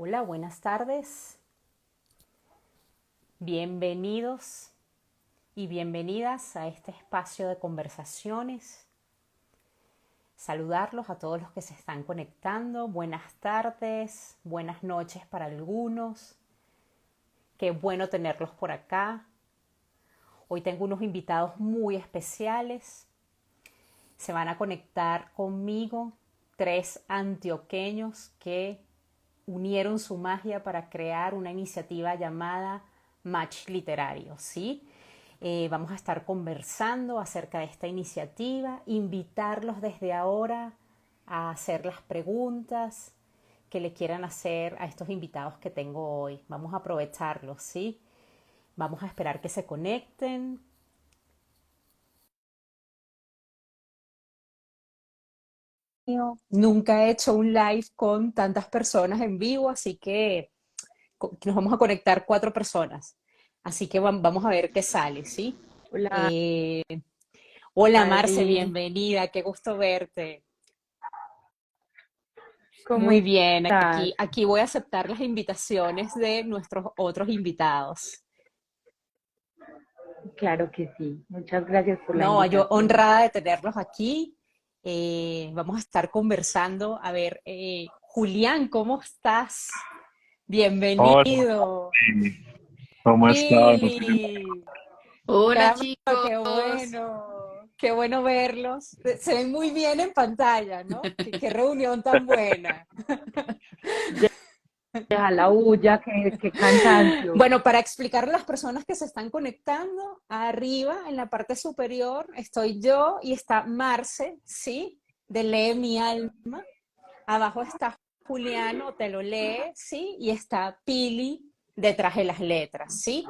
Hola, buenas tardes. Bienvenidos y bienvenidas a este espacio de conversaciones. Saludarlos a todos los que se están conectando. Buenas tardes, buenas noches para algunos. Qué bueno tenerlos por acá. Hoy tengo unos invitados muy especiales. Se van a conectar conmigo tres antioqueños que unieron su magia para crear una iniciativa llamada Match Literario, ¿sí? Vamos a estar conversando acerca de esta iniciativa, invitarlos desde ahora a hacer las preguntas que le quieran hacer a estos invitados que tengo hoy. Vamos a aprovecharlos, ¿sí? Vamos a esperar que se conecten. Nunca he hecho un live con tantas personas en vivo, así que nos vamos a conectar cuatro personas. Así que vamos a ver qué sale, ¿sí? Hola, Eh, Hola Marce, Adri, bienvenida, qué gusto verte. ¿cómo Muy bien, estás? aquí voy a aceptar las invitaciones de nuestros otros invitados. Claro que sí. Muchas gracias por la No, yo invitación. honrada de tenerlos aquí. Vamos a estar conversando. A ver, Julián, ¿cómo estás? Hola, Bienvenido. ¿cómo estás? Pili, Hola caramba, chicos. qué bueno verlos. Se ven muy bien en pantalla, ¿no? Qué reunión tan buena. Deja la bulla, qué cansancio. Bueno, para explicarle a las personas que se están conectando, arriba en la parte superior estoy yo y está Marce, ¿sí? De Lee mi alma. Abajo está Juliano, te lo lee, ¿sí? Y está Pili detrás de las letras, ¿sí?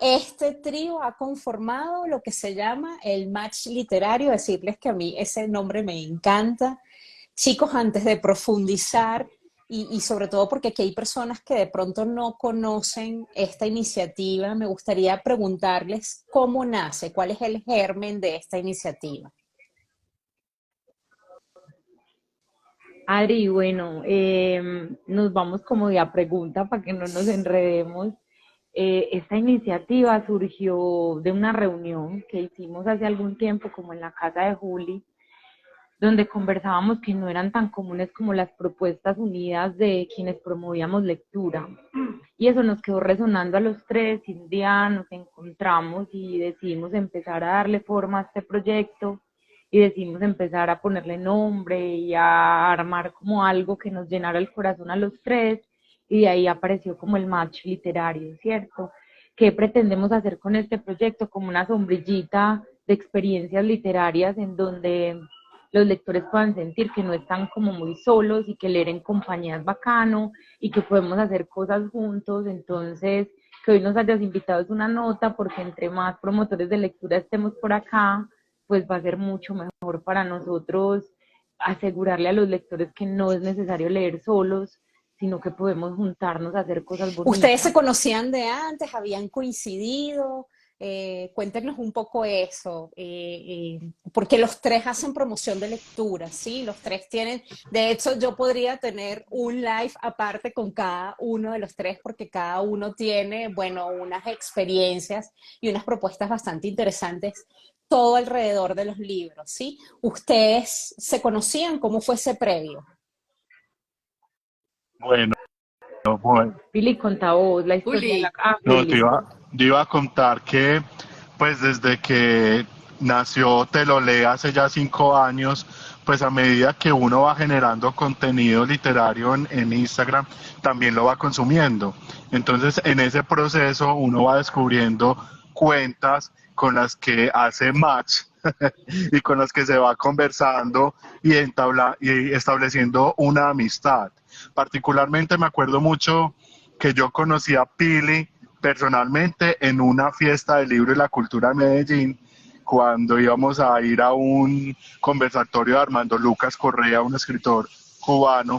Este trío ha conformado lo que se llama el match literario. Decirles que a mí ese nombre me encanta. Chicos, antes de profundizar y sobre todo porque aquí hay personas que de pronto no conocen esta iniciativa, me gustaría preguntarles cómo nace, cuál es el germen de esta iniciativa. Adri, bueno, nos vamos como de a pregunta para que no nos enredemos. Esta iniciativa surgió de una reunión que hicimos hace algún tiempo, como en la casa de Juli, donde conversábamos que no eran tan comunes como las propuestas unidas de quienes promovíamos lectura. Y eso nos quedó resonando a los tres y un día nos encontramos y decidimos empezar a darle forma a este proyecto y decidimos empezar a ponerle nombre y a armar como algo que nos llenara el corazón a los tres y de ahí apareció como el match literario, ¿cierto? ¿Qué pretendemos hacer con este proyecto? Como una sombrillita de experiencias literarias en donde los lectores puedan sentir que no están como muy solos y que leer en compañía es bacano y que podemos hacer cosas juntos. Entonces, que hoy nos hayas invitado es una nota porque entre más promotores de lectura estemos por acá, pues va a ser mucho mejor para nosotros asegurarle a los lectores que no es necesario leer solos, sino que podemos juntarnos a hacer cosas ¿Ustedes se bonitas. conocían de antes? ¿Habían coincidido? Cuéntenos un poco eso, porque los tres hacen promoción de lectura, ¿sí? Los tres tienen, de hecho yo podría tener un live aparte con cada uno de los tres porque cada uno tiene, bueno, unas experiencias y unas propuestas bastante interesantes todo alrededor de los libros, ¿sí? ¿Ustedes se conocían? ¿Cómo fue ese previo? Bueno, bueno, Pili, contá vos la historia de la... Juli, Ah, no, Juli. te iba a contar que, pues desde que nació Te lo lee hace ya 5 años, pues a medida que uno va generando contenido literario en Instagram, también lo va consumiendo. Entonces, en ese proceso uno va descubriendo cuentas con las que hace match y con las que se va conversando y estableciendo una amistad. Particularmente me acuerdo mucho que yo conocí a Pili personalmente en una fiesta del libro y la cultura de Medellín, cuando íbamos a ir a un conversatorio de Armando Lucas Correa, un escritor cubano,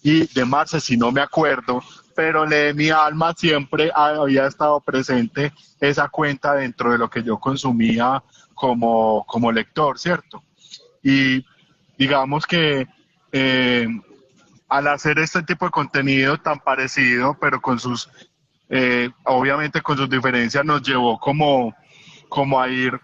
y de Marce, si no me acuerdo, pero de mi alma siempre había estado presente esa cuenta dentro de lo que yo consumía como lector, ¿cierto? Y digamos que eh, al hacer este tipo de contenido tan parecido, pero con sus, obviamente con sus diferencias, nos llevó como a ir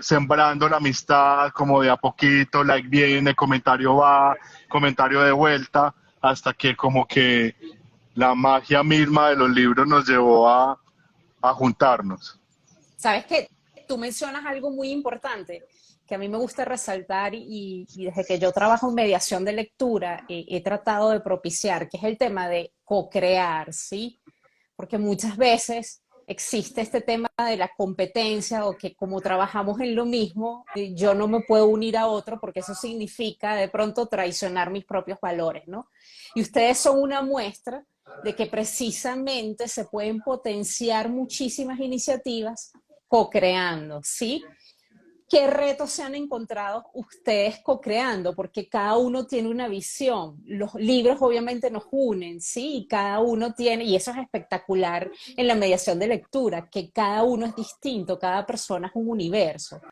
sembrando la amistad, como de a poquito, like viene, comentario va, comentario de vuelta, hasta que como que la magia misma de los libros nos llevó a juntarnos. Sabes que tú mencionas algo muy importante que a mí me gusta resaltar y desde que yo trabajo en mediación de lectura he tratado de propiciar, que es el tema de co-crear, ¿sí? Porque muchas veces existe este tema de la competencia o que como trabajamos en lo mismo, yo no me puedo unir a otro porque eso significa de pronto traicionar mis propios valores, ¿no? Y ustedes son una muestra de que precisamente se pueden potenciar muchísimas iniciativas co-creando, ¿sí? ¿Qué retos se han encontrado ustedes co-creando? Porque cada uno tiene una visión. Los libros obviamente nos unen, ¿sí? Y cada uno tiene, y eso es espectacular en la mediación de lectura, que cada uno es distinto, cada persona es un universo.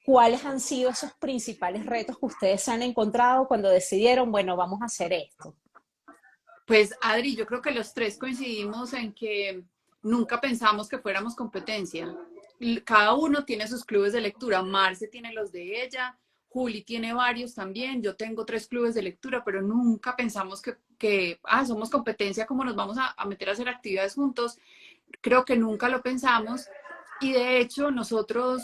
¿Cuáles han sido esos principales retos que ustedes se han encontrado cuando decidieron, bueno, vamos a hacer esto? Pues Adri, yo creo que los tres coincidimos en que nunca pensamos que fuéramos competencia. Cada uno tiene sus clubes de lectura. Marce tiene los de ella, Juli tiene varios también, yo tengo 3 clubes de lectura, pero nunca pensamos que somos competencia, ¿cómo nos vamos a meter a hacer actividades juntos? Creo que nunca lo pensamos y de hecho nosotros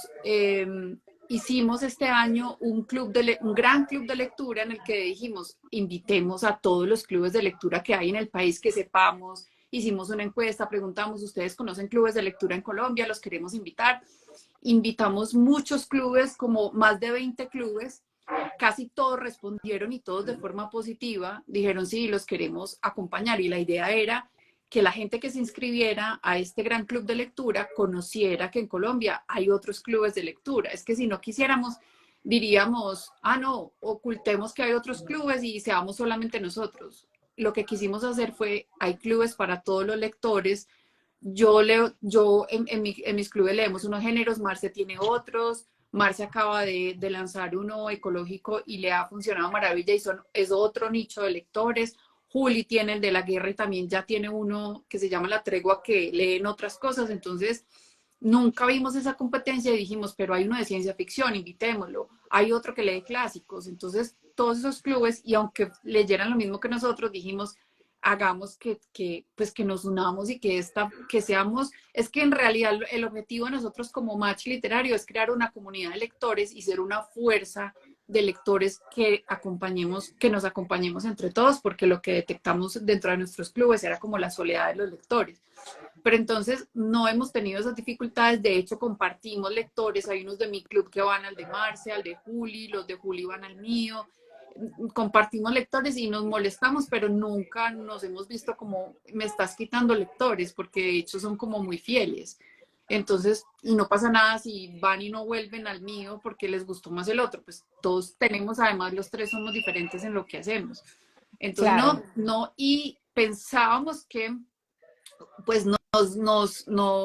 hicimos este año un gran club de lectura en el que dijimos, invitemos a todos los clubes de lectura que hay en el país que sepamos. Hicimos una encuesta, preguntamos, ¿ustedes conocen clubes de lectura en Colombia? Los queremos invitar. Invitamos muchos clubes, como más de 20 clubes. Casi todos respondieron y todos de forma positiva dijeron, sí, los queremos acompañar. Y la idea era que la gente que se inscribiera a este gran club de lectura conociera que en Colombia hay otros clubes de lectura. Es que si no quisiéramos, diríamos, no, ocultemos que hay otros clubes y seamos solamente nosotros. Lo que quisimos hacer fue, hay clubes para todos los lectores. Yo en mis clubes leemos unos géneros, Marce tiene otros, Marce acaba de lanzar uno ecológico y le ha funcionado maravilla y es otro nicho de lectores. Juli tiene el de la guerra y también ya tiene uno que se llama La Tregua, que leen otras cosas. Entonces, nunca vimos esa competencia y dijimos, pero hay uno de ciencia ficción, invitémoslo. Hay otro que lee clásicos. Entonces, todos esos clubes, y aunque leyeran lo mismo que nosotros, dijimos, hagamos pues que nos unamos y que seamos, es que en realidad el objetivo de nosotros como Match Literario es crear una comunidad de lectores y ser una fuerza de lectores que nos acompañemos entre todos, porque lo que detectamos dentro de nuestros clubes era como la soledad de los lectores. Pero entonces no hemos tenido esas dificultades, de hecho compartimos lectores, hay unos de mi club que van al de Marce, al de Juli, los de Juli van al mío, compartimos lectores y nos molestamos, pero nunca nos hemos visto como me estás quitando lectores, porque de hecho son como muy fieles. Entonces, no pasa nada si van y no vuelven al mío porque les gustó más el otro. Pues todos tenemos, además los tres somos diferentes en lo que hacemos. Entonces, Claro. y pensábamos que pues no,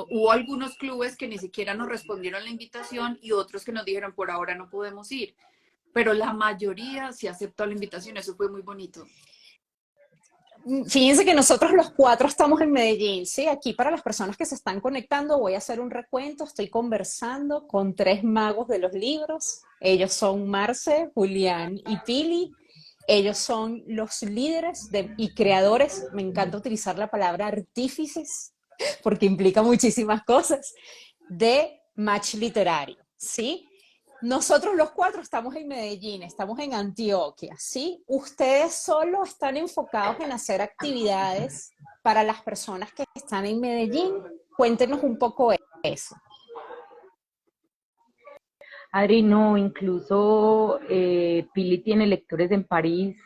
hubo algunos clubes que ni siquiera nos respondieron la invitación y otros que nos dijeron por ahora no podemos ir, pero la mayoría sí aceptó la invitación, eso fue muy bonito. Fíjense que nosotros los cuatro estamos en Medellín, ¿sí? Aquí para las personas que se están conectando voy a hacer un recuento. Estoy conversando con tres magos de los libros. Ellos son Marce, Julián y Pili. Ellos son los líderes y creadores, me encanta utilizar la palabra artífices, porque implica muchísimas cosas, de Match Literario, ¿sí? Nosotros los cuatro estamos en Medellín, estamos en Antioquia, ¿sí? Ustedes solo están enfocados en hacer actividades para las personas que están en Medellín. Cuéntenos un poco eso. Adri, no, incluso Pili tiene lectores en París,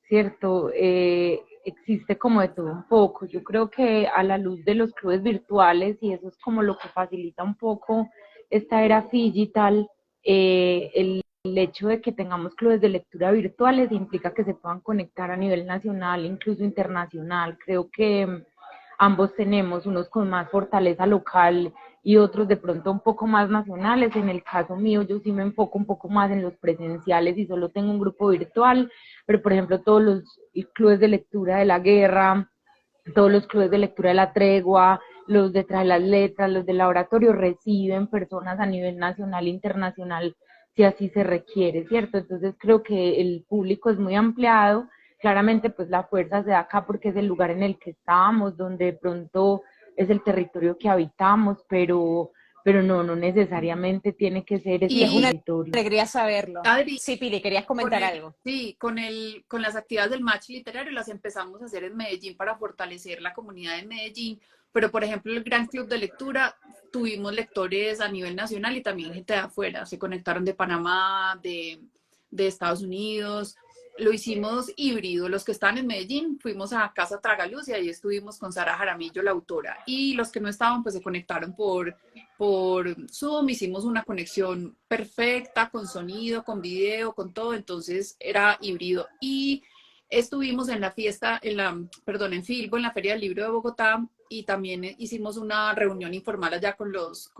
¿cierto? Existe como de todo un poco. Yo creo que a la luz de los clubes virtuales, y eso es como lo que facilita un poco esta era digital, el hecho de que tengamos clubes de lectura virtuales implica que se puedan conectar a nivel nacional, incluso internacional. Creo que ambos tenemos, unos con más fortaleza local y otros de pronto un poco más nacionales. En el caso mío, yo sí me enfoco un poco más en los presenciales y solo tengo un grupo virtual, pero por ejemplo todos los clubes de lectura de la guerra, todos los clubes de lectura de la tregua, los detrás de las letras, los del laboratorio, reciben personas a nivel nacional e internacional si así se requiere, ¿cierto? Entonces creo que el público es muy ampliado. Claramente pues la fuerza se da acá porque es el lugar en el que estamos, donde de pronto es el territorio que habitamos, pero no necesariamente tiene que ser Y ese es una territorio. alegría saberlo. Adri, Sí, Pili, querías comentar algo. sí, con las actividades del match literario las empezamos a hacer en Medellín para fortalecer la comunidad de Medellín, pero por ejemplo el Gran Club de Lectura tuvimos lectores a nivel nacional y también gente de afuera, se conectaron de Panamá, de Estados Unidos, lo hicimos híbrido, los que estaban en Medellín fuimos a Casa Tragaluz y ahí estuvimos con Sara Jaramillo, la autora, y los que no estaban pues se conectaron por Zoom, hicimos una conexión perfecta con sonido, con video, con todo, entonces era híbrido. Y estuvimos en la fiesta, en Filbo, en la Feria del Libro de Bogotá, y también hicimos una reunión informal allá con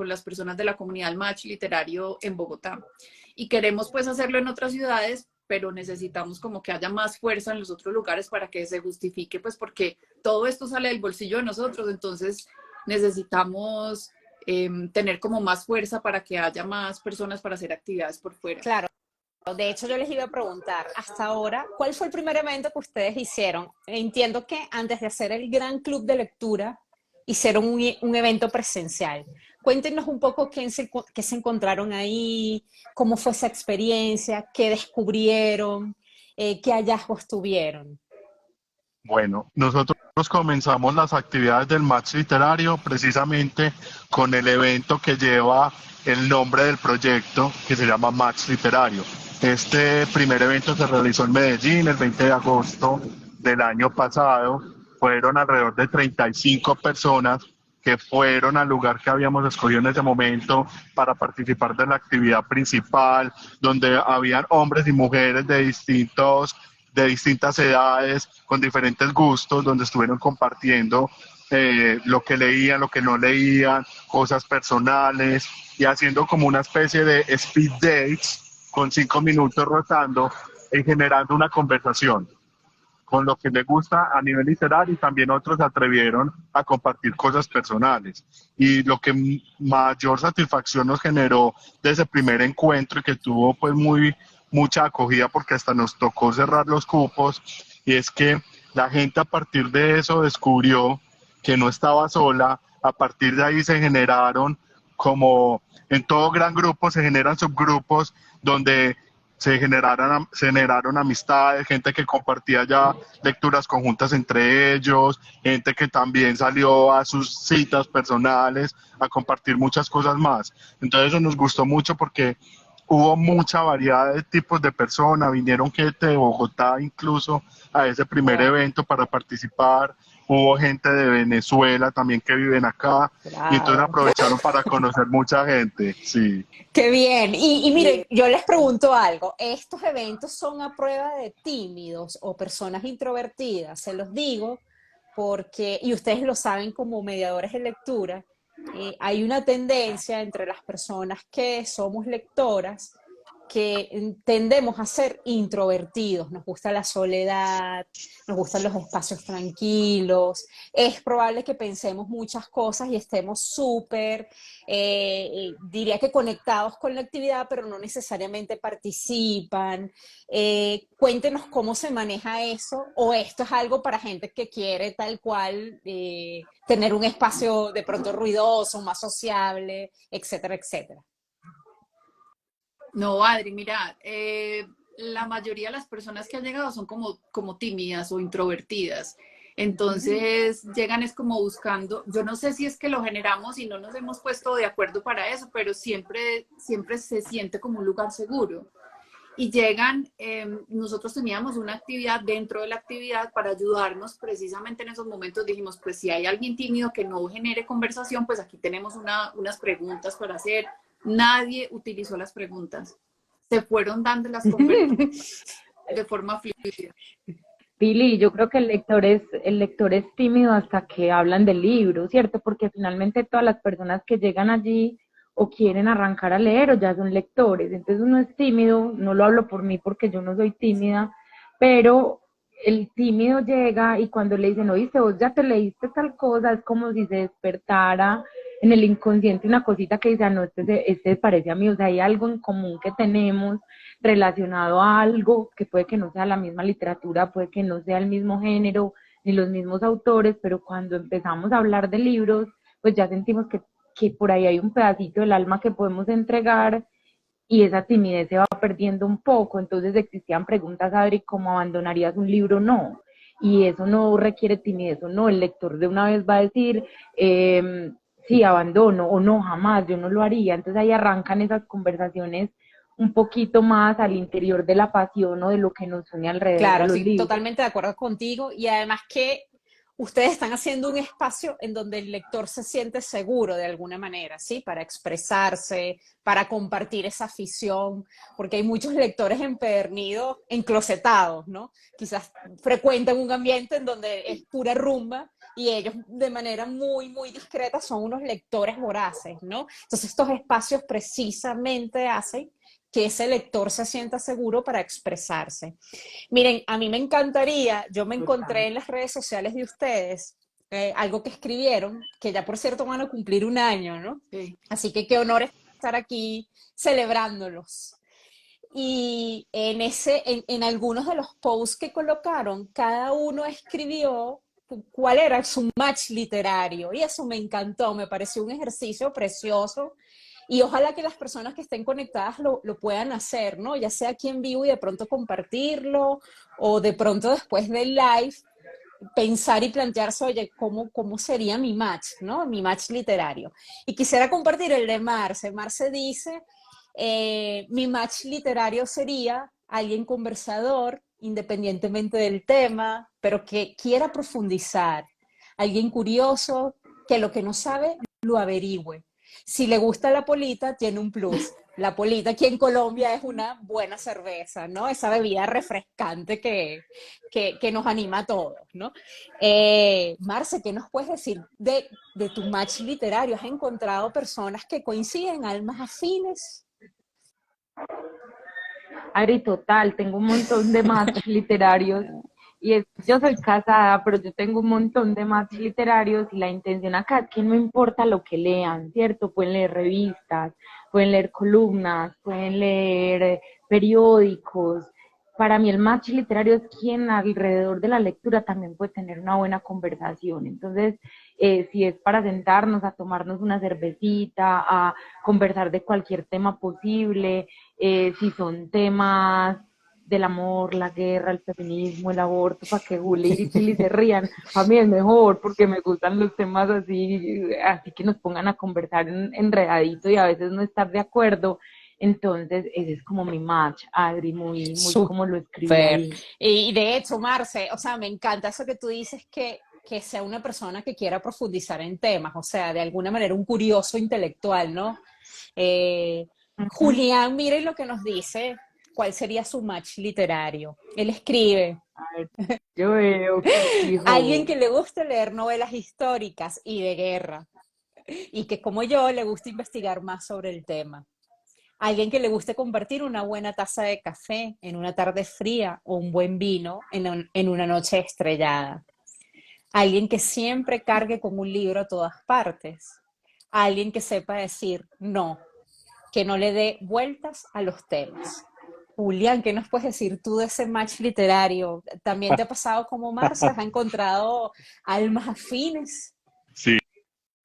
las personas de la comunidad del match literario en Bogotá. Y queremos pues hacerlo en otras ciudades, pero necesitamos como que haya más fuerza en los otros lugares para que se justifique, pues porque todo esto sale del bolsillo de nosotros, entonces necesitamos tener como más fuerza para que haya más personas para hacer actividades por fuera. Claro. De hecho, yo les iba a preguntar, hasta ahora, ¿cuál fue el primer evento que ustedes hicieron? Entiendo que antes de hacer el Gran Club de Lectura, hicieron un evento presencial. Cuéntenos un poco qué se encontraron ahí, cómo fue esa experiencia, qué descubrieron, qué hallazgos tuvieron. Bueno, nosotros comenzamos las actividades del match literario precisamente con el evento que lleva el nombre del proyecto, que se llama Match Literario. Este primer evento se realizó en Medellín el 20 de agosto del año pasado. Fueron alrededor de 35 personas que fueron al lugar que habíamos escogido en ese momento para participar de la actividad principal, donde habían hombres y mujeres de distintas edades, con diferentes gustos, donde estuvieron compartiendo lo que leían, lo que no leían, cosas personales, y haciendo como una especie de speed dates con 5 minutos rotando y generando una conversación con lo que les gusta a nivel literario, y también otros se atrevieron a compartir cosas personales. Y lo que mayor satisfacción nos generó de ese primer encuentro, y que tuvo pues mucha acogida porque hasta nos tocó cerrar los cupos, y es que la gente a partir de eso descubrió que no estaba sola. A partir de ahí se generaron, como en todo gran grupo, se generan subgrupos donde se generaron amistades, gente que compartía ya lecturas conjuntas entre ellos, gente que también salió a sus citas personales a compartir muchas cosas más. Entonces eso nos gustó mucho porque hubo mucha variedad de tipos de personas, vinieron gente de Bogotá incluso a ese primer evento para participar, hubo gente de Venezuela también que viven acá, y entonces aprovecharon para conocer mucha gente, sí. Qué bien. Y miren, yo les pregunto algo. ¿Estos eventos son a prueba de tímidos o personas introvertidas? Se los digo porque, y ustedes lo saben como mediadores de lectura, hay una tendencia entre las personas que somos lectoras que tendemos a ser introvertidos, nos gusta la soledad, nos gustan los espacios tranquilos, es probable que pensemos muchas cosas y estemos súper, diría que conectados con la actividad, pero no necesariamente participan. Cuéntenos cómo se maneja eso, o esto es algo para gente que quiere tal cual tener un espacio de pronto ruidoso, más sociable, etcétera, etcétera. No, Adri, mira, la mayoría de las personas que han llegado son como tímidas o introvertidas. Entonces llegan es como buscando, yo no sé si es que lo generamos y no nos hemos puesto de acuerdo para eso, pero siempre se siente como un lugar seguro. Y llegan, nosotros teníamos una actividad dentro de la actividad para ayudarnos precisamente en esos momentos. Dijimos, pues si hay alguien tímido que no genere conversación, pues aquí tenemos unas preguntas para hacer. Nadie utilizó las preguntas. Se fueron dando las conversaciones de forma fluida. Pili, yo creo que el lector es tímido hasta que hablan del libro, ¿cierto? Porque finalmente todas las personas que llegan allí o quieren arrancar a leer o ya son lectores. Entonces uno es tímido, no lo hablo por mí porque yo no soy tímida, pero el tímido llega y cuando le dicen, oíste, vos ya te leíste tal cosa, es como si se despertara en el inconsciente una cosita que dice, no, este parece a mí, o sea, hay algo en común que tenemos relacionado a algo que puede que no sea la misma literatura, puede que no sea el mismo género, ni los mismos autores, pero cuando empezamos a hablar de libros, pues ya sentimos que por ahí hay un pedacito del alma que podemos entregar y esa timidez se va perdiendo un poco. Entonces existían preguntas, Adri, ¿cómo abandonarías un libro? No. Y eso no requiere timidez o no. El lector de una vez va a decir, sí, abandono o no, jamás, yo no lo haría. Entonces ahí arrancan esas conversaciones un poquito más al interior de la pasión o de lo que nos une alrededor de Claro, los sí, libros. totalmente de acuerdo contigo y además que ustedes están haciendo un espacio en donde el lector se siente seguro de alguna manera, ¿sí? Para expresarse, para compartir esa afición, porque hay muchos lectores empedernidos, enclosetados, ¿no? Quizás frecuentan un ambiente en donde es pura rumba y ellos de manera muy, muy discreta son unos lectores voraces, ¿no? Entonces estos espacios precisamente hacen que ese lector se sienta seguro para expresarse. Miren, a mí me encantaría, yo me encontré en las redes sociales de ustedes algo que escribieron, que ya por cierto van a cumplir un año, ¿no? Sí. Así que qué honor estar aquí celebrándolos. Y en algunos de los posts que colocaron, cada uno escribió cuál era su match literario. Y eso me encantó, me pareció un ejercicio precioso. Y ojalá que las personas que estén conectadas lo puedan hacer, ¿no? Ya sea aquí en vivo y de pronto compartirlo, o de pronto después del live pensar y plantearse, oye, ¿cómo sería mi match, ¿no? Mi match literario. Y quisiera compartir el de Marce. Marce dice, mi match literario sería alguien conversador, independientemente del tema, pero que quiera profundizar. Alguien curioso, que lo que no sabe lo averigüe. Si le gusta la polita, tiene un plus. La polita aquí en Colombia es una buena cerveza, ¿no? Esa bebida refrescante que nos anima a todos, ¿no? Marce, ¿qué nos puedes decir de tu match literario? ¿Has encontrado personas que coinciden, almas afines? Ari, total, tengo un montón de match literarios y yo soy casada, pero yo tengo un montón de match literarios y la intención acá es que no importa lo que lean, ¿cierto? Pueden leer revistas, pueden leer columnas, pueden leer periódicos. Para mí el match literario es quien alrededor de la lectura también puede tener una buena conversación. Entonces, si es para sentarnos a tomarnos una cervecita, a conversar de cualquier tema posible, si son temas del amor, la guerra, el feminismo, el aborto, para que Juli y Pili se rían, a mí es mejor porque me gustan los temas así que nos pongan a conversar enredadito y a veces no estar de acuerdo. Entonces, ese es como mi match, Adri, muy como lo escribí Súper. ahí. Y de hecho, Marce, o sea, me encanta eso que tú dices que sea una persona que quiera profundizar en temas, o sea, de alguna manera un curioso intelectual, ¿no? Eh, Ujú. Julián, miren lo que nos dice, cuál sería su match literario. Él escribe, A ver, yo veo que alguien dijo, que le guste leer novelas históricas y de guerra, y que como yo le gusta investigar más sobre el tema. Alguien que le guste compartir una buena taza de café en una tarde fría o un buen vino en una noche estrellada. Alguien que siempre cargue con un libro a todas partes. Alguien que sepa decir no, que no le dé vueltas a los temas. Julián, ¿qué nos puedes decir tú de ese match literario? ¿También te ha pasado como Marcia? ¿Has encontrado almas afines? Sí,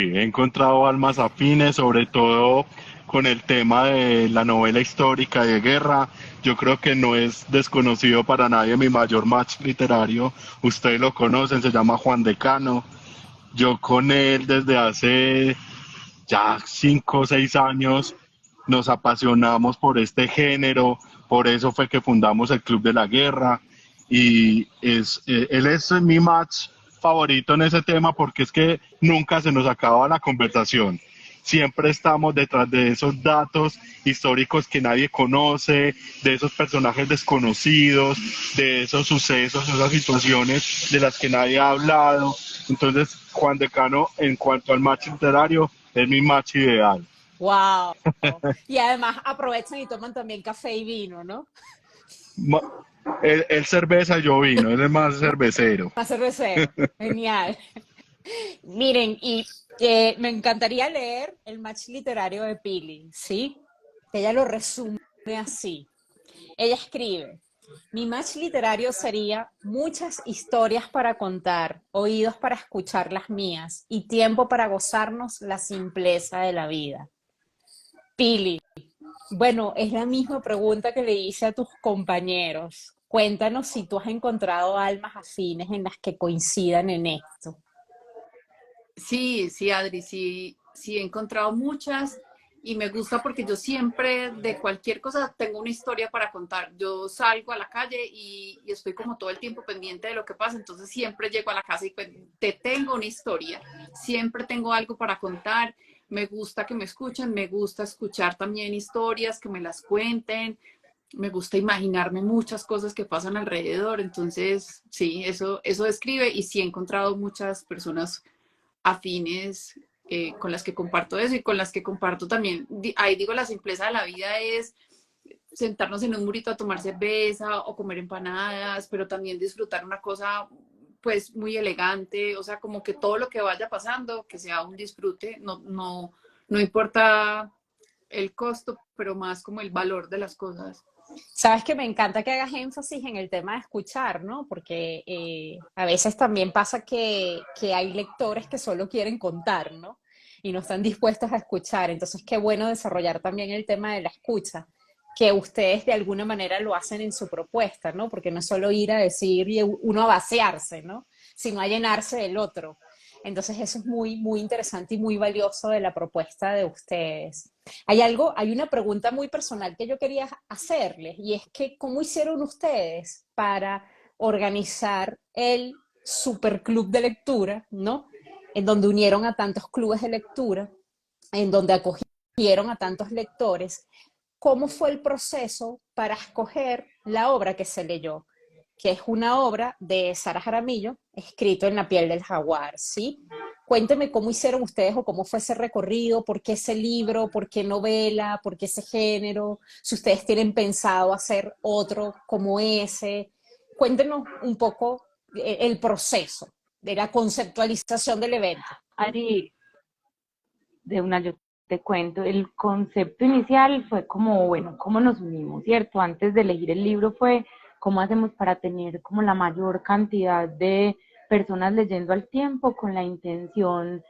he encontrado almas afines, sobre todo con el tema de la novela histórica de guerra. Yo creo que no es desconocido para nadie mi mayor match literario. Ustedes lo conocen, se llama Juan Decano. Yo con él desde hace ya 5 o 6 años nos apasionamos por este género, por eso fue que fundamos el Club de la Guerra y él es mi match favorito en ese tema porque es que nunca se nos acaba la conversación. siempre estamos detrás de esos datos históricos que nadie conoce, de esos personajes desconocidos, de esos sucesos, esas situaciones de las que nadie ha hablado. Entonces, Juan Decano, en cuanto al match literario, es mi match ideal. Wow. Y además aprovechan y toman también café y vino, ¿no? Ma- él cerveza, yo vino, él es más cervecero. Más cervecero. Genial. Miren, y me encantaría leer el match literario de Pili, ¿sí? Ella lo resume así. Ella escribe, mi match literario sería muchas historias para contar, oídos para escuchar las mías y tiempo para gozarnos la simpleza de la vida. Pili, bueno, es la misma pregunta que le hice a tus compañeros. Cuéntanos si tú has encontrado almas afines en las que coincidan en esto. Sí, sí, Adri, sí, sí he encontrado muchas y me gusta porque yo siempre de cualquier cosa tengo una historia para contar. Yo salgo a la calle y estoy como todo el tiempo pendiente de lo que pasa, entonces siempre llego a la casa y te tengo una historia, siempre tengo algo para contar. Me gusta que me escuchen, me gusta escuchar también historias, que me las cuenten, me gusta imaginarme muchas cosas que pasan alrededor, entonces sí, eso describe y sí he encontrado muchas personas afines con las que comparto eso y con las que comparto también, ahí digo, la simpleza de la vida es sentarnos en un murito a tomar cerveza o comer empanadas, pero también disfrutar una cosa pues muy elegante, o sea, como que todo lo que vaya pasando, que sea un disfrute, no importa el costo, pero más como el valor de las cosas. Sabes que me encanta que hagas énfasis en el tema de escuchar, ¿no? Porque a veces también pasa que hay lectores que solo quieren contar, ¿no? Y no están dispuestos a escuchar. Entonces, qué bueno desarrollar también el tema de la escucha, que ustedes de alguna manera lo hacen en su propuesta, ¿no? Porque no es solo ir a decir y uno a vaciarse, ¿no? Sino a llenarse del otro. Entonces, eso es muy, muy interesante y muy valioso de la propuesta de ustedes. Hay una pregunta muy personal que yo quería hacerles y es que ¿cómo hicieron ustedes para organizar el superclub de lectura, ¿no? En donde unieron a tantos clubes de lectura, en donde acogieron a tantos lectores. ¿Cómo fue el proceso para escoger la obra que se leyó? Que es una obra de Sara Jaramillo, escrito en la piel del jaguar, ¿sí? Cuénteme cómo hicieron ustedes o cómo fue ese recorrido, por qué ese libro, por qué novela, por qué ese género, si ustedes tienen pensado hacer otro como ese. Cuéntenos un poco el proceso de la conceptualización del evento. Ari, de una yo te cuento, el concepto inicial fue como, bueno, ¿cómo nos unimos, cierto? Antes de elegir el libro fue, ¿cómo hacemos para tener como la mayor cantidad de personas leyendo al tiempo con la intención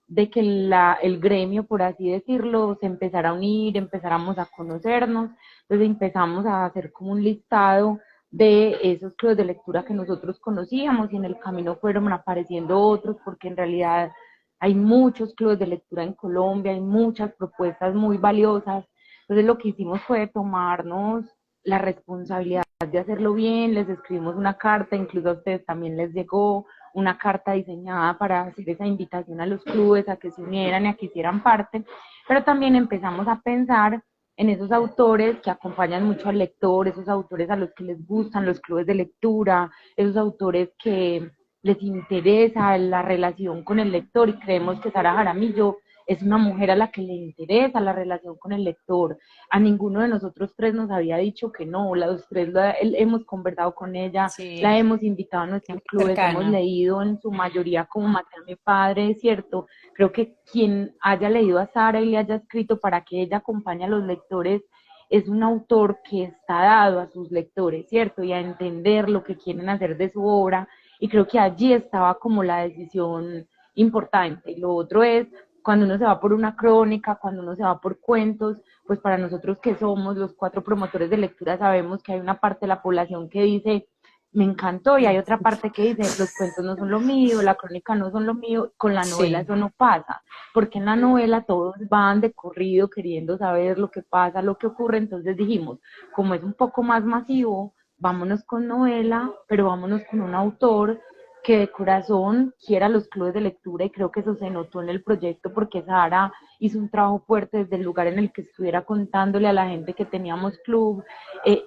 de que el gremio, por así decirlo, se empezara a unir, empezáramos a conocernos? Entonces empezamos a hacer como un listado de esos clubes de lectura que nosotros conocíamos y en el camino fueron apareciendo otros porque en realidad hay muchos clubes de lectura en Colombia, hay muchas propuestas muy valiosas. Entonces lo que hicimos fue tomarnos la responsabilidad de hacerlo bien, les escribimos una carta, incluso a ustedes también les llegó una carta diseñada para hacer esa invitación a los clubes a que se unieran y a que hicieran parte, pero también empezamos a pensar en esos autores que acompañan mucho al lector, esos autores a los que les gustan los clubes de lectura, esos autores que les interesa la relación con el lector y creemos que Sara Jaramillo es una mujer a la que le interesa la relación con el lector. A ninguno de nosotros tres nos había dicho que no, los tres hemos conversado con ella, la Sí, hemos invitado a nuestros clubes, hemos cercana. leído en su mayoría como Maté a mi padre, ¿cierto? Creo que quien haya leído a Sara y le haya escrito para que ella acompañe a los lectores es un autor que está dado a sus lectores, ¿cierto? Y a entender lo que quieren hacer de su obra, y creo que allí estaba como la decisión importante. Lo otro es cuando uno se va por una crónica, cuando uno se va por cuentos, pues para nosotros que somos los cuatro promotores de lectura sabemos que hay una parte de la población que dice me encantó y hay otra parte que dice los cuentos no son lo mío, la crónica no son lo mío, con la novela Sí. eso no pasa, porque en la novela todos van de corrido queriendo saber lo que pasa, lo que ocurre, entonces dijimos, como es un poco más masivo, vámonos con novela, pero vámonos con un autor que de corazón quiera los clubes de lectura, y creo que eso se notó en el proyecto porque Sara hizo un trabajo fuerte desde el lugar en el que estuviera contándole a la gente que teníamos club,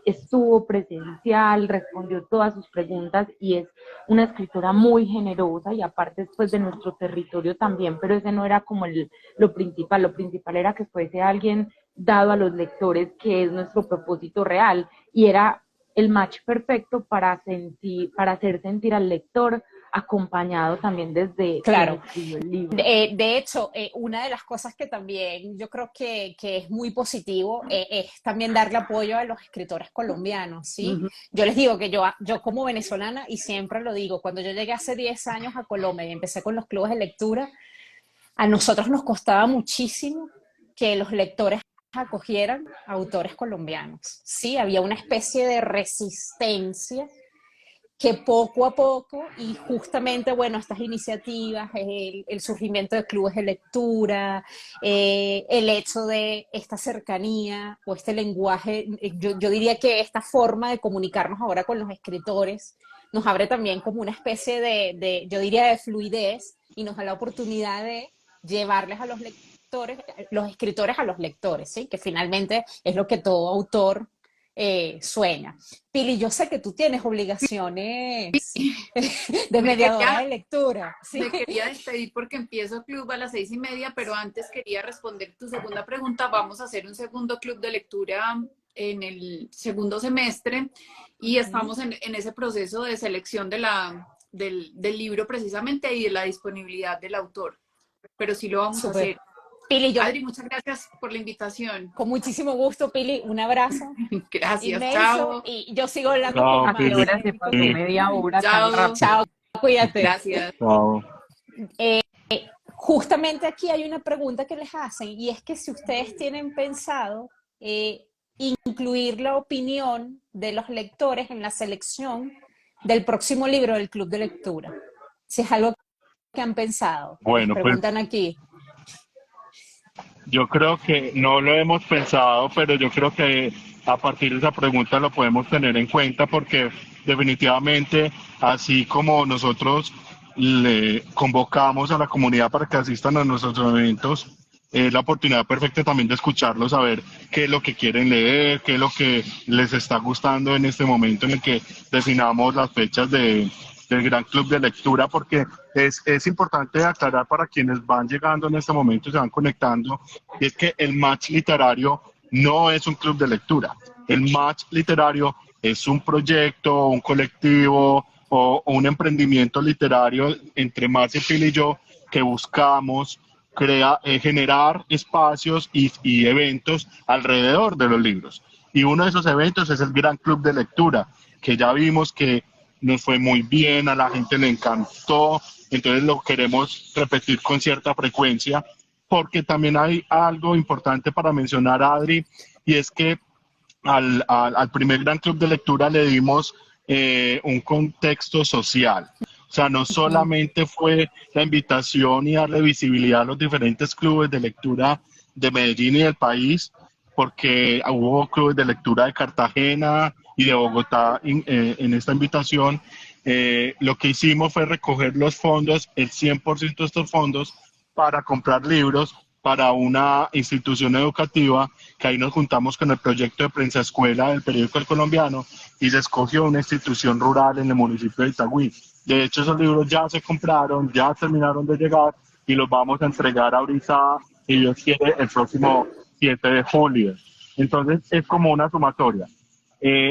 estuvo presencial, respondió todas sus preguntas y es una escritora muy generosa y aparte después de nuestro territorio también, pero ese no era como lo principal era que fuese alguien dado a los lectores, que es nuestro propósito real, y era el match perfecto para hacer sentir al lector acompañado también desde Claro. quien escribió el libro. De hecho, una de las cosas que también yo creo que es muy positivo es también darle apoyo a los escritores colombianos, ¿sí? Uh-huh. Yo les digo que yo como venezolana, y siempre lo digo, cuando yo llegué hace 10 años a Colombia y empecé con los clubes de lectura, a nosotros nos costaba muchísimo que los lectores acogieran a autores colombianos, ¿sí? Había una especie de resistencia que poco a poco, y justamente, bueno, estas iniciativas, el surgimiento de clubes de lectura, el hecho de esta cercanía o este lenguaje, yo diría que esta forma de comunicarnos ahora con los escritores nos abre también como una especie yo diría, de fluidez, y nos da la oportunidad de llevarles a los escritores a los lectores, ¿sí? Que finalmente es lo que todo autor sueña. Pili, yo sé que tú tienes obligaciones de mediadora de lectura. ¿Sí? Me quería despedir porque empiezo club a las 6:30, pero antes quería responder tu segunda pregunta. Vamos a hacer un segundo club de lectura en el segundo semestre y estamos en ese proceso de selección del libro precisamente y de la disponibilidad del autor. Pero sí lo vamos a hacer. Pili, Adri, muchas gracias por la invitación. Con muchísimo gusto, Pili. Un abrazo. Gracias, inmenso, chao. Y yo sigo hablando Chao, con más. Pili. Ahora se pasó media hora Chao. tan rápido. Chao, cuídate. Gracias. Chao. Justamente aquí hay una pregunta que les hacen, y es que si ustedes tienen pensado incluir la opinión de los lectores en la selección del próximo libro del club de lectura. Si es algo que han pensado. Bueno, les preguntan aquí. Yo creo que no lo hemos pensado, pero yo creo que a partir de esa pregunta lo podemos tener en cuenta porque definitivamente, así como nosotros le convocamos a la comunidad para que asistan a nuestros eventos, es la oportunidad perfecta también de escucharlos, saber qué es lo que quieren leer, qué es lo que les está gustando en este momento en el que definamos las fechas del Gran Club de Lectura, porque es importante aclarar para quienes van llegando en este momento y se van conectando, y es que el match literario no es un club de lectura. El match literario es un proyecto, un colectivo o un emprendimiento literario entre Marcia, Phil y yo, que buscamos generar espacios y eventos alrededor de los libros. Y uno de esos eventos es el Gran Club de Lectura, que ya vimos que nos fue muy bien, a la gente le encantó, entonces lo queremos repetir con cierta frecuencia, porque también hay algo importante para mencionar, Adri, y es que al primer Gran Club de Lectura le dimos un contexto social. O sea, no solamente fue la invitación y darle visibilidad a los diferentes clubes de lectura de Medellín y del país, porque hubo clubes de lectura de Cartagena y de Bogotá en esta invitación. Lo que hicimos fue recoger los fondos, el 100% de estos fondos, para comprar libros para una institución educativa, que ahí nos juntamos con el proyecto de Prensa Escuela del periódico El Colombiano y se escogió una institución rural en el municipio de Itagüí. De hecho, esos libros ya se compraron, ya terminaron de llegar y los vamos a entregar ahorita, si Dios quiere, el próximo 7 de julio. Entonces, es como una sumatoria.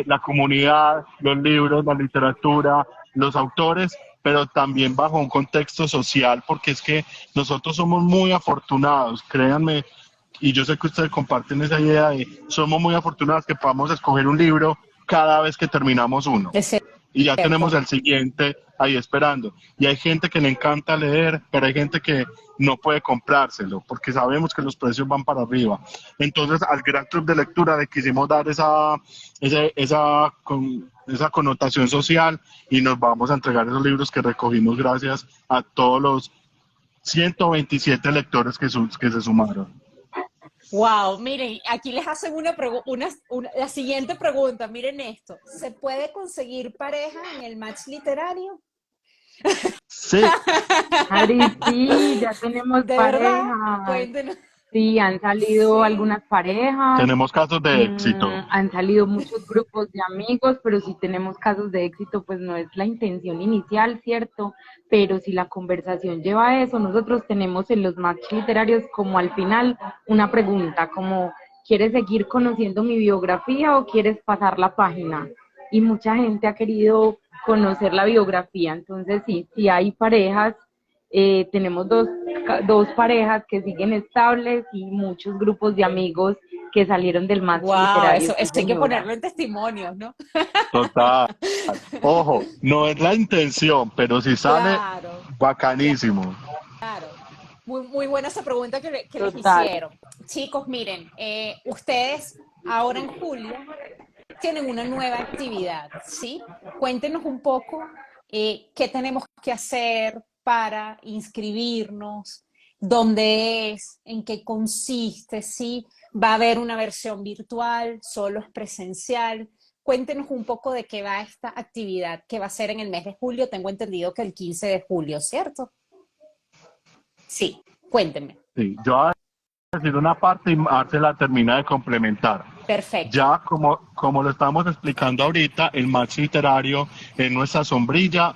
La comunidad, los libros, la literatura, los autores, pero también bajo un contexto social, porque es que nosotros somos muy afortunados, créanme, y yo sé que ustedes comparten esa idea de somos muy afortunados que podamos escoger un libro cada vez que terminamos uno. Y ya tenemos el siguiente ahí esperando. Y hay gente que le encanta leer, pero hay gente que no puede comprárselo, porque sabemos que los precios van para arriba. Entonces, al Gran Club de Lectura le quisimos dar esa connotación social y nos vamos a entregar esos libros que recogimos gracias a todos los 127 lectores que se sumaron. Wow, miren, aquí les hacen la siguiente pregunta, miren esto. ¿Se puede conseguir pareja en el match literario? Sí, Adri, sí, ya tenemos ¿De verdad? parejas. Cuéntenos. Sí, han salido Sí. algunas parejas, tenemos casos de éxito. han salido muchos grupos de amigos, pero si tenemos casos de éxito, pues no es la intención inicial, ¿cierto? Pero si la conversación lleva a eso, nosotros tenemos en los match literarios como al final una pregunta, como ¿quieres seguir conociendo mi biografía o quieres pasar la página? Y mucha gente ha querido conocer la biografía, entonces sí, sí hay parejas, tenemos dos parejas que siguen estables y muchos grupos de amigos que salieron del match Wow, literario, eso sí hay que señora. ponerlo en testimonios, ¿no? Total. Ojo, no es la intención, pero si sale, Claro, bacanísimo. claro. Muy buena esa pregunta que les Total. hicieron. Chicos, miren, ustedes ahora en julio tienen una nueva actividad, ¿sí? Cuéntenos un poco qué tenemos que hacer para inscribirnos, dónde es, en qué consiste, ¿sí? Va a haber una versión virtual, solo es presencial. Cuéntenos un poco de qué va esta actividad que va a ser en el mes de julio. Tengo entendido que el 15 de julio, ¿cierto? Sí, cuéntenme. Sí, yo voy a decir una parte y Marce la termina de complementar. Perfecto. Ya como lo estamos explicando ahorita, el match literario es nuestra sombrilla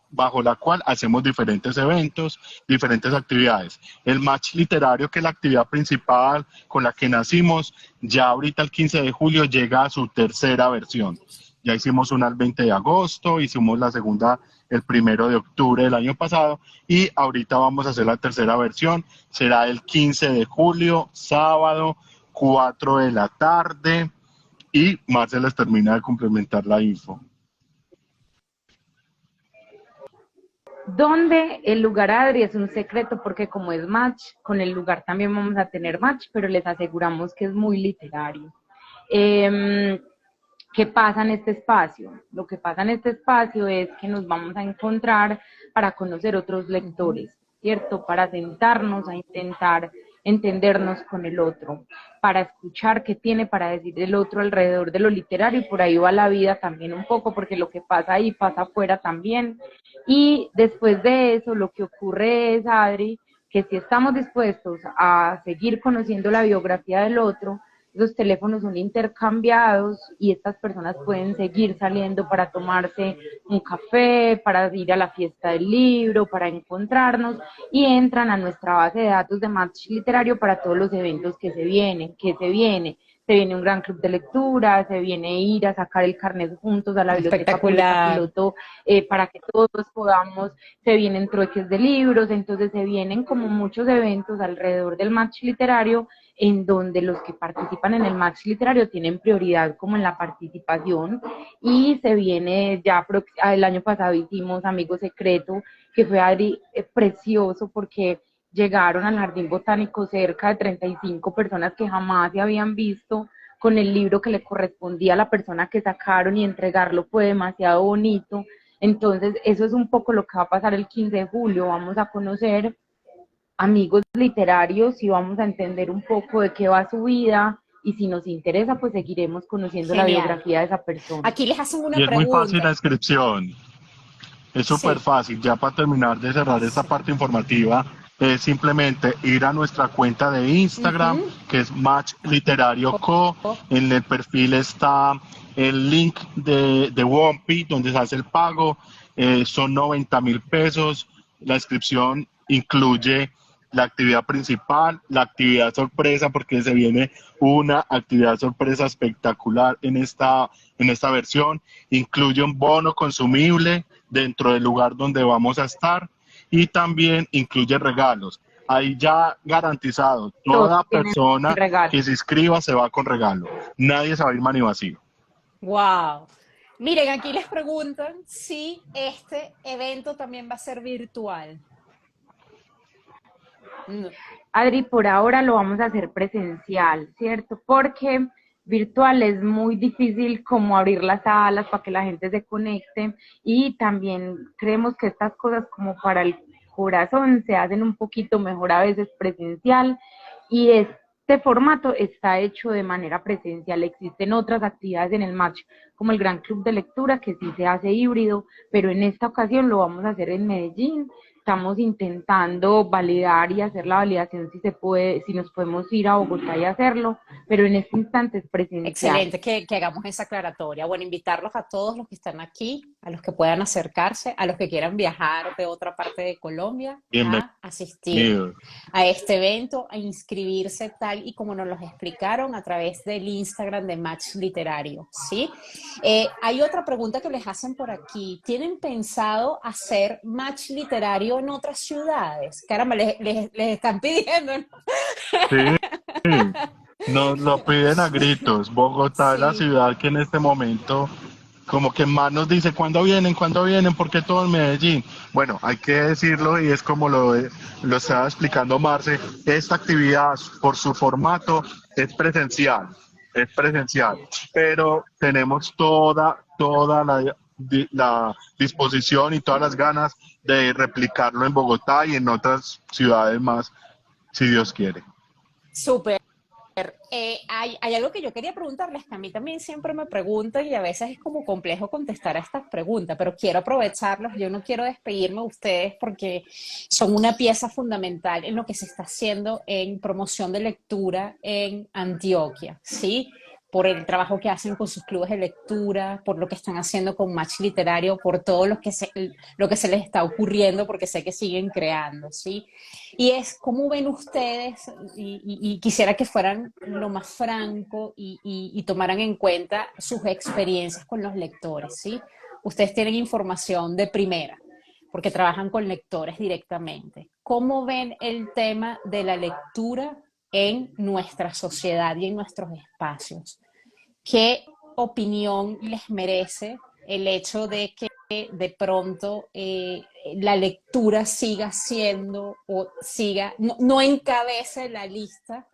bajo la cual hacemos diferentes eventos, diferentes actividades. El match literario, que es la actividad principal con la que nacimos, ya ahorita el 15 de julio llega a su tercera versión. Ya hicimos una el 20 de agosto, hicimos la segunda el 1 de octubre del año pasado y ahorita vamos a hacer la tercera versión. Será el 15 de julio, sábado, 4 de la tarde y Marcel les termina de complementar la info. Donde el lugar, Adri, es un secreto porque como es match, con el lugar también vamos a tener match, pero les aseguramos que es muy literario. Eh, ¿Qué pasa en este espacio? Lo que pasa en este espacio es que nos vamos a encontrar para conocer otros Ujú. lectores, ¿cierto? Para sentarnos a intentar entendernos con el otro, para escuchar qué tiene para decir el otro alrededor de lo literario y por ahí va la vida también un poco, porque lo que pasa ahí pasa afuera también. Y después de eso, lo que ocurre es, Adri, que si estamos dispuestos a seguir conociendo la biografía del otro, los teléfonos son intercambiados y estas personas pueden seguir saliendo para tomarse un café, para ir a la fiesta del libro, para encontrarnos y entran a nuestra base de datos de Match Literario para todos los eventos que se vienen, se viene un gran club de lectura, se viene ir a sacar el carnet juntos a la biblioteca pública Espectacular. piloto para que todos podamos, se vienen trueques de libros, entonces se vienen como muchos eventos alrededor del match literario en donde los que participan en el match literario tienen prioridad como en la participación y se viene ya, el año pasado hicimos Amigo Secreto, que fue Adri, precioso porque llegaron al Jardín Botánico cerca de 35 personas que jamás se habían visto con el libro que le correspondía a la persona que sacaron y entregarlo fue demasiado bonito. Entonces, eso es un poco lo que va a pasar el 15 de julio. Vamos a conocer amigos literarios y vamos a entender un poco de qué va su vida y si nos interesa, pues seguiremos conociendo la Genial. biografía de esa persona. Aquí les hacen una Y es muy fácil la pregunta. inscripción. Es súper Sí. fácil. Ya para terminar de cerrar esta Sí. parte informativa, es simplemente ir a nuestra cuenta de Instagram, Ujú. que es Match Literario Co. En el perfil está el link de Wompi, donde se hace el pago. Son 90.000 pesos. La inscripción incluye la actividad principal, la actividad sorpresa, porque se viene una actividad sorpresa espectacular en esta versión. Incluye un bono consumible dentro del lugar donde vamos a estar y también incluye regalos. Ahí ya garantizado, Todos toda tienen persona regalo. que se inscriba se va con regalo. Nadie se va a ir mani vacío. Wow. Miren, aquí les preguntan si este evento también va a ser virtual. No. Adri, por ahora lo vamos a hacer presencial, ¿cierto? Porque virtual es muy difícil como abrir las salas para que la gente se conecte y también creemos que estas cosas como para el corazón se hacen un poquito mejor a veces presencial y este formato está hecho de manera presencial. Existen otras actividades en el match como el Gran Club de Lectura, que sí se hace híbrido, pero en esta ocasión lo vamos a hacer en Medellín. Estamos intentando validar y hacer la validación si se puede, si nos podemos ir a Bogotá y hacerlo, pero en este instante es presencial. Excelente que hagamos esa aclaratoria. Bueno, invitarlos a todos los que están aquí, a los que puedan acercarse, a los que quieran viajar de otra parte de Colombia, a asistir Bienvenido. a este evento, a inscribirse tal y como nos los explicaron a través del Instagram de Match Literario, ¿sí? Hay otra pregunta que les hacen por aquí. ¿Tienen pensado hacer Match Literario en otras ciudades? Caramba, les están pidiendo, ¿no? Sí, nos lo piden a gritos. Bogotá es la Sí. ciudad que en este momento como que más nos dice cuándo vienen, porque todo en Medellín. Bueno, hay que decirlo y es como lo estaba explicando Marce, esta actividad por su formato es presencial, pero tenemos toda la disposición y todas las ganas de replicarlo en Bogotá y en otras ciudades más, si Dios quiere. Súper. Hay algo que yo quería preguntarles, que a mí también siempre me preguntan y a veces es como complejo contestar a estas preguntas, pero quiero aprovecharlos. Yo no quiero despedirme de ustedes porque son una pieza fundamental en lo que se está haciendo en promoción de lectura en Antioquia, ¿sí? Por el trabajo que hacen con sus clubes de lectura, por lo que están haciendo con Match Literario, por todo lo que se les está ocurriendo, porque sé que siguen creando, ¿sí? Y es cómo ven ustedes, y quisiera que fueran lo más franco y tomaran en cuenta sus experiencias con los lectores, ¿sí? Ustedes tienen información de primera, porque trabajan con lectores directamente. ¿Cómo ven el tema de la lectura en nuestra sociedad y en nuestros espacios? ¿Qué opinión les merece el hecho de que de pronto la lectura siga siendo o siga, no encabece la lista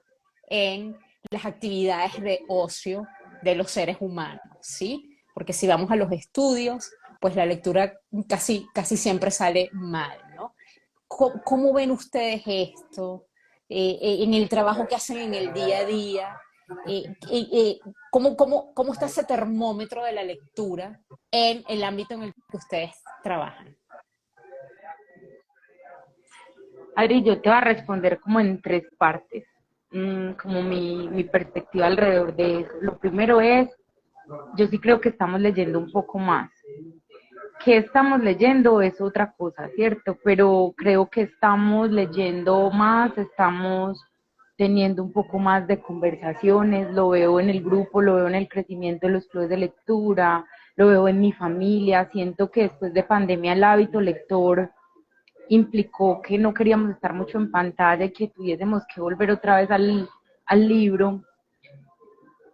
en las actividades de ocio de los seres humanos, ¿sí? Porque si vamos a los estudios, pues la lectura casi siempre sale mal, ¿no? ¿Cómo ven ustedes esto en el trabajo que hacen en el día a día? Eh, eh, eh, ¿Cómo está ese termómetro de la lectura en el ámbito en el que ustedes trabajan? Adri, yo te voy a responder como en tres partes, como mi perspectiva alrededor de eso. Lo primero es, yo sí creo que estamos leyendo un poco más. ¿Qué estamos leyendo? Es otra cosa, ¿cierto? Pero creo que estamos leyendo más, estamos teniendo un poco más de conversaciones, lo veo en el grupo, lo veo en el crecimiento de los clubes de lectura, lo veo en mi familia, siento que después de pandemia el hábito lector implicó que no queríamos estar mucho en pantalla y que tuviésemos que volver otra vez al libro.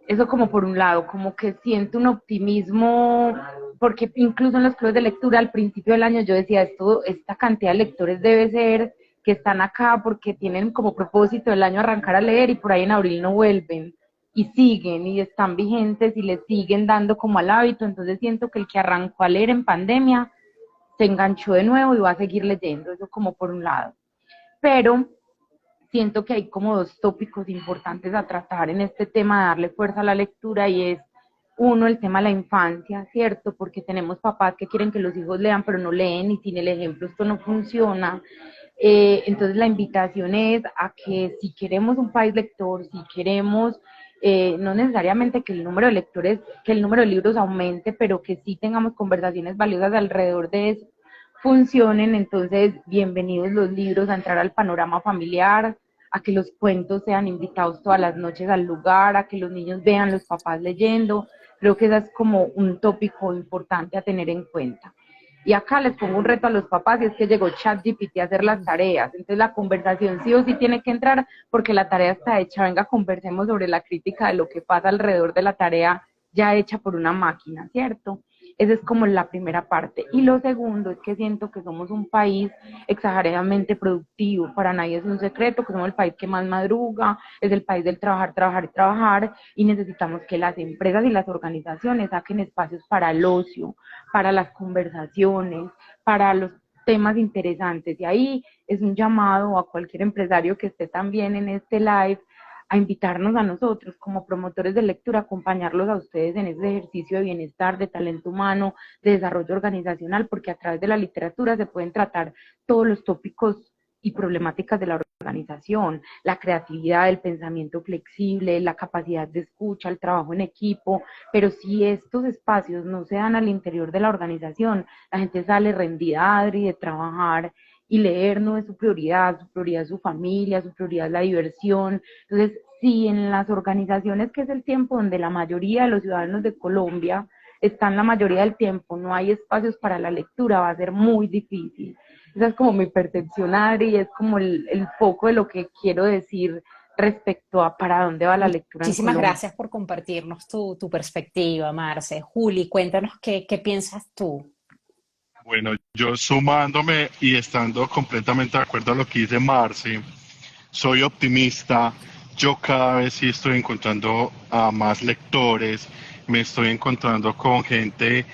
Eso como por un lado, como que siento un optimismo, porque incluso en los clubes de lectura al principio del año yo decía, esta cantidad de lectores debe ser que están acá porque tienen como propósito el año arrancar a leer y por ahí en abril no vuelven y siguen y están vigentes y les siguen dando como al hábito, entonces siento que el que arrancó a leer en pandemia se enganchó de nuevo y va a seguir leyendo, eso como por un lado. Pero siento que hay como dos tópicos importantes a tratar en este tema de darle fuerza a la lectura y es uno, el tema de la infancia, ¿cierto? Porque tenemos papás que quieren que los hijos lean pero no leen y sin el ejemplo esto no funciona. Entonces la invitación es a que si queremos un país lector, si queremos no necesariamente que el número de lectores, que el número de libros aumente, pero que sí tengamos conversaciones valiosas alrededor de eso, funcionen, entonces bienvenidos los libros a entrar al panorama familiar, a que los cuentos sean invitados todas las noches al lugar, a que los niños vean los papás leyendo, creo que ese es como un tópico importante a tener en cuenta. Y acá les pongo un reto a los papás y es que llegó ChatGPT a hacer las tareas, entonces la conversación sí o sí tiene que entrar porque la tarea está hecha, venga conversemos sobre la crítica de lo que pasa alrededor de la tarea ya hecha por una máquina, ¿cierto? Esa es como la primera parte. Y lo segundo es que siento que somos un país exageradamente productivo. Para nadie es un secreto que somos el país que más madruga, es el país del trabajar, trabajar y trabajar. Y necesitamos que las empresas y las organizaciones saquen espacios para el ocio, para las conversaciones, para los temas interesantes. Y ahí es un llamado a cualquier empresario que esté también en este live a invitarnos a nosotros como promotores de lectura, acompañarlos a ustedes en ese ejercicio de bienestar, de talento humano, de desarrollo organizacional, porque a través de la literatura se pueden tratar todos los tópicos y problemáticas de la organización, la creatividad, el pensamiento flexible, la capacidad de escucha, el trabajo en equipo, pero si estos espacios no se dan al interior de la organización, la gente sale rendida, Adri, de trabajar y leer no es su prioridad es su familia, su prioridad es la diversión. Entonces, si en las organizaciones, que es el tiempo donde la mayoría de los ciudadanos de Colombia están la mayoría del tiempo, no hay espacios para la lectura, va a ser muy difícil. Esa es como mi percepción, Adri, y es como el foco de lo que quiero decir respecto a para dónde va la lectura en Muchísimas Colombia. gracias por compartirnos tu perspectiva, Marce. Juli, cuéntanos qué piensas tú. Bueno, yo sumándome y estando completamente de acuerdo a lo que dice Marce, soy optimista. Yo cada vez sí estoy encontrando a más lectores, me estoy encontrando con gente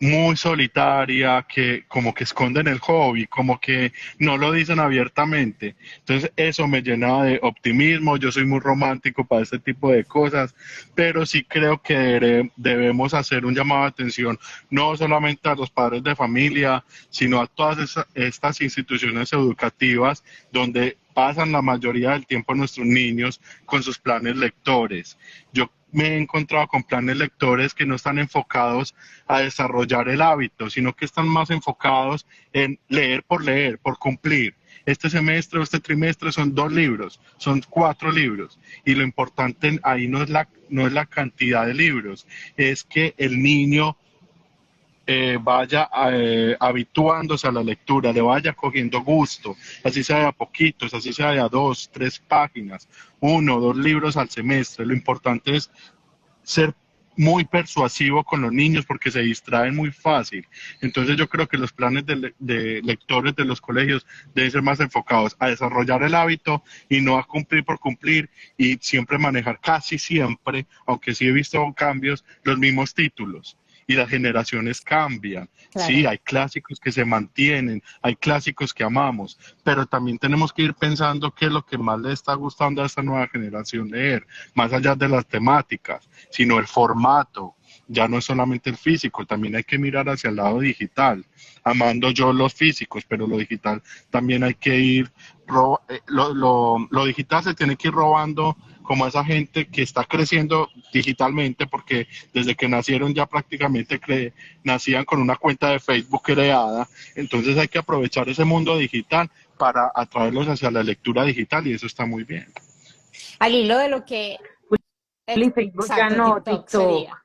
muy solitaria, que como que esconden el hobby, como que no lo dicen abiertamente. Entonces eso me llena de optimismo, yo soy muy romántico para este tipo de cosas, pero sí creo que debemos hacer un llamado de atención, no solamente a los padres de familia, sino a todas estas instituciones educativas donde pasan la mayoría del tiempo nuestros niños con sus planes lectores. Yo me he encontrado con planes lectores que no están enfocados a desarrollar el hábito, sino que están más enfocados en leer, por cumplir. Este semestre o este trimestre son 2 libros, son 4 libros. Y lo importante ahí no es la cantidad de libros, es que el niño vaya habituándose a la lectura, le vaya cogiendo gusto, así sea de a poquitos, así sea de a 2, 3 páginas, 1 o 2 libros al semestre. Lo importante es ser muy persuasivo con los niños porque se distraen muy fácil. Entonces yo creo que los planes de lectores de los colegios deben ser más enfocados a desarrollar el hábito y no a cumplir por cumplir, y siempre manejar, casi siempre, aunque sí he visto cambios, los mismos títulos. Y las generaciones cambian. Sí, Claro. hay clásicos que se mantienen, hay clásicos que amamos, pero también tenemos que ir pensando qué es lo que más le está gustando a esta nueva generación leer, más allá de las temáticas, sino el formato. Ya no es solamente el físico, también hay que mirar hacia el lado digital, amando yo los físicos, pero lo digital también hay que ir, lo digital se tiene que ir robando como a esa gente que está creciendo digitalmente, porque desde que nacieron ya prácticamente nacían con una cuenta de Facebook creada. Entonces hay que aprovechar ese mundo digital para atraerlos hacia la lectura digital, y eso está muy bien. Al hilo de lo que, Y Facebook ya exacto, no, TikTok TikTok. sería.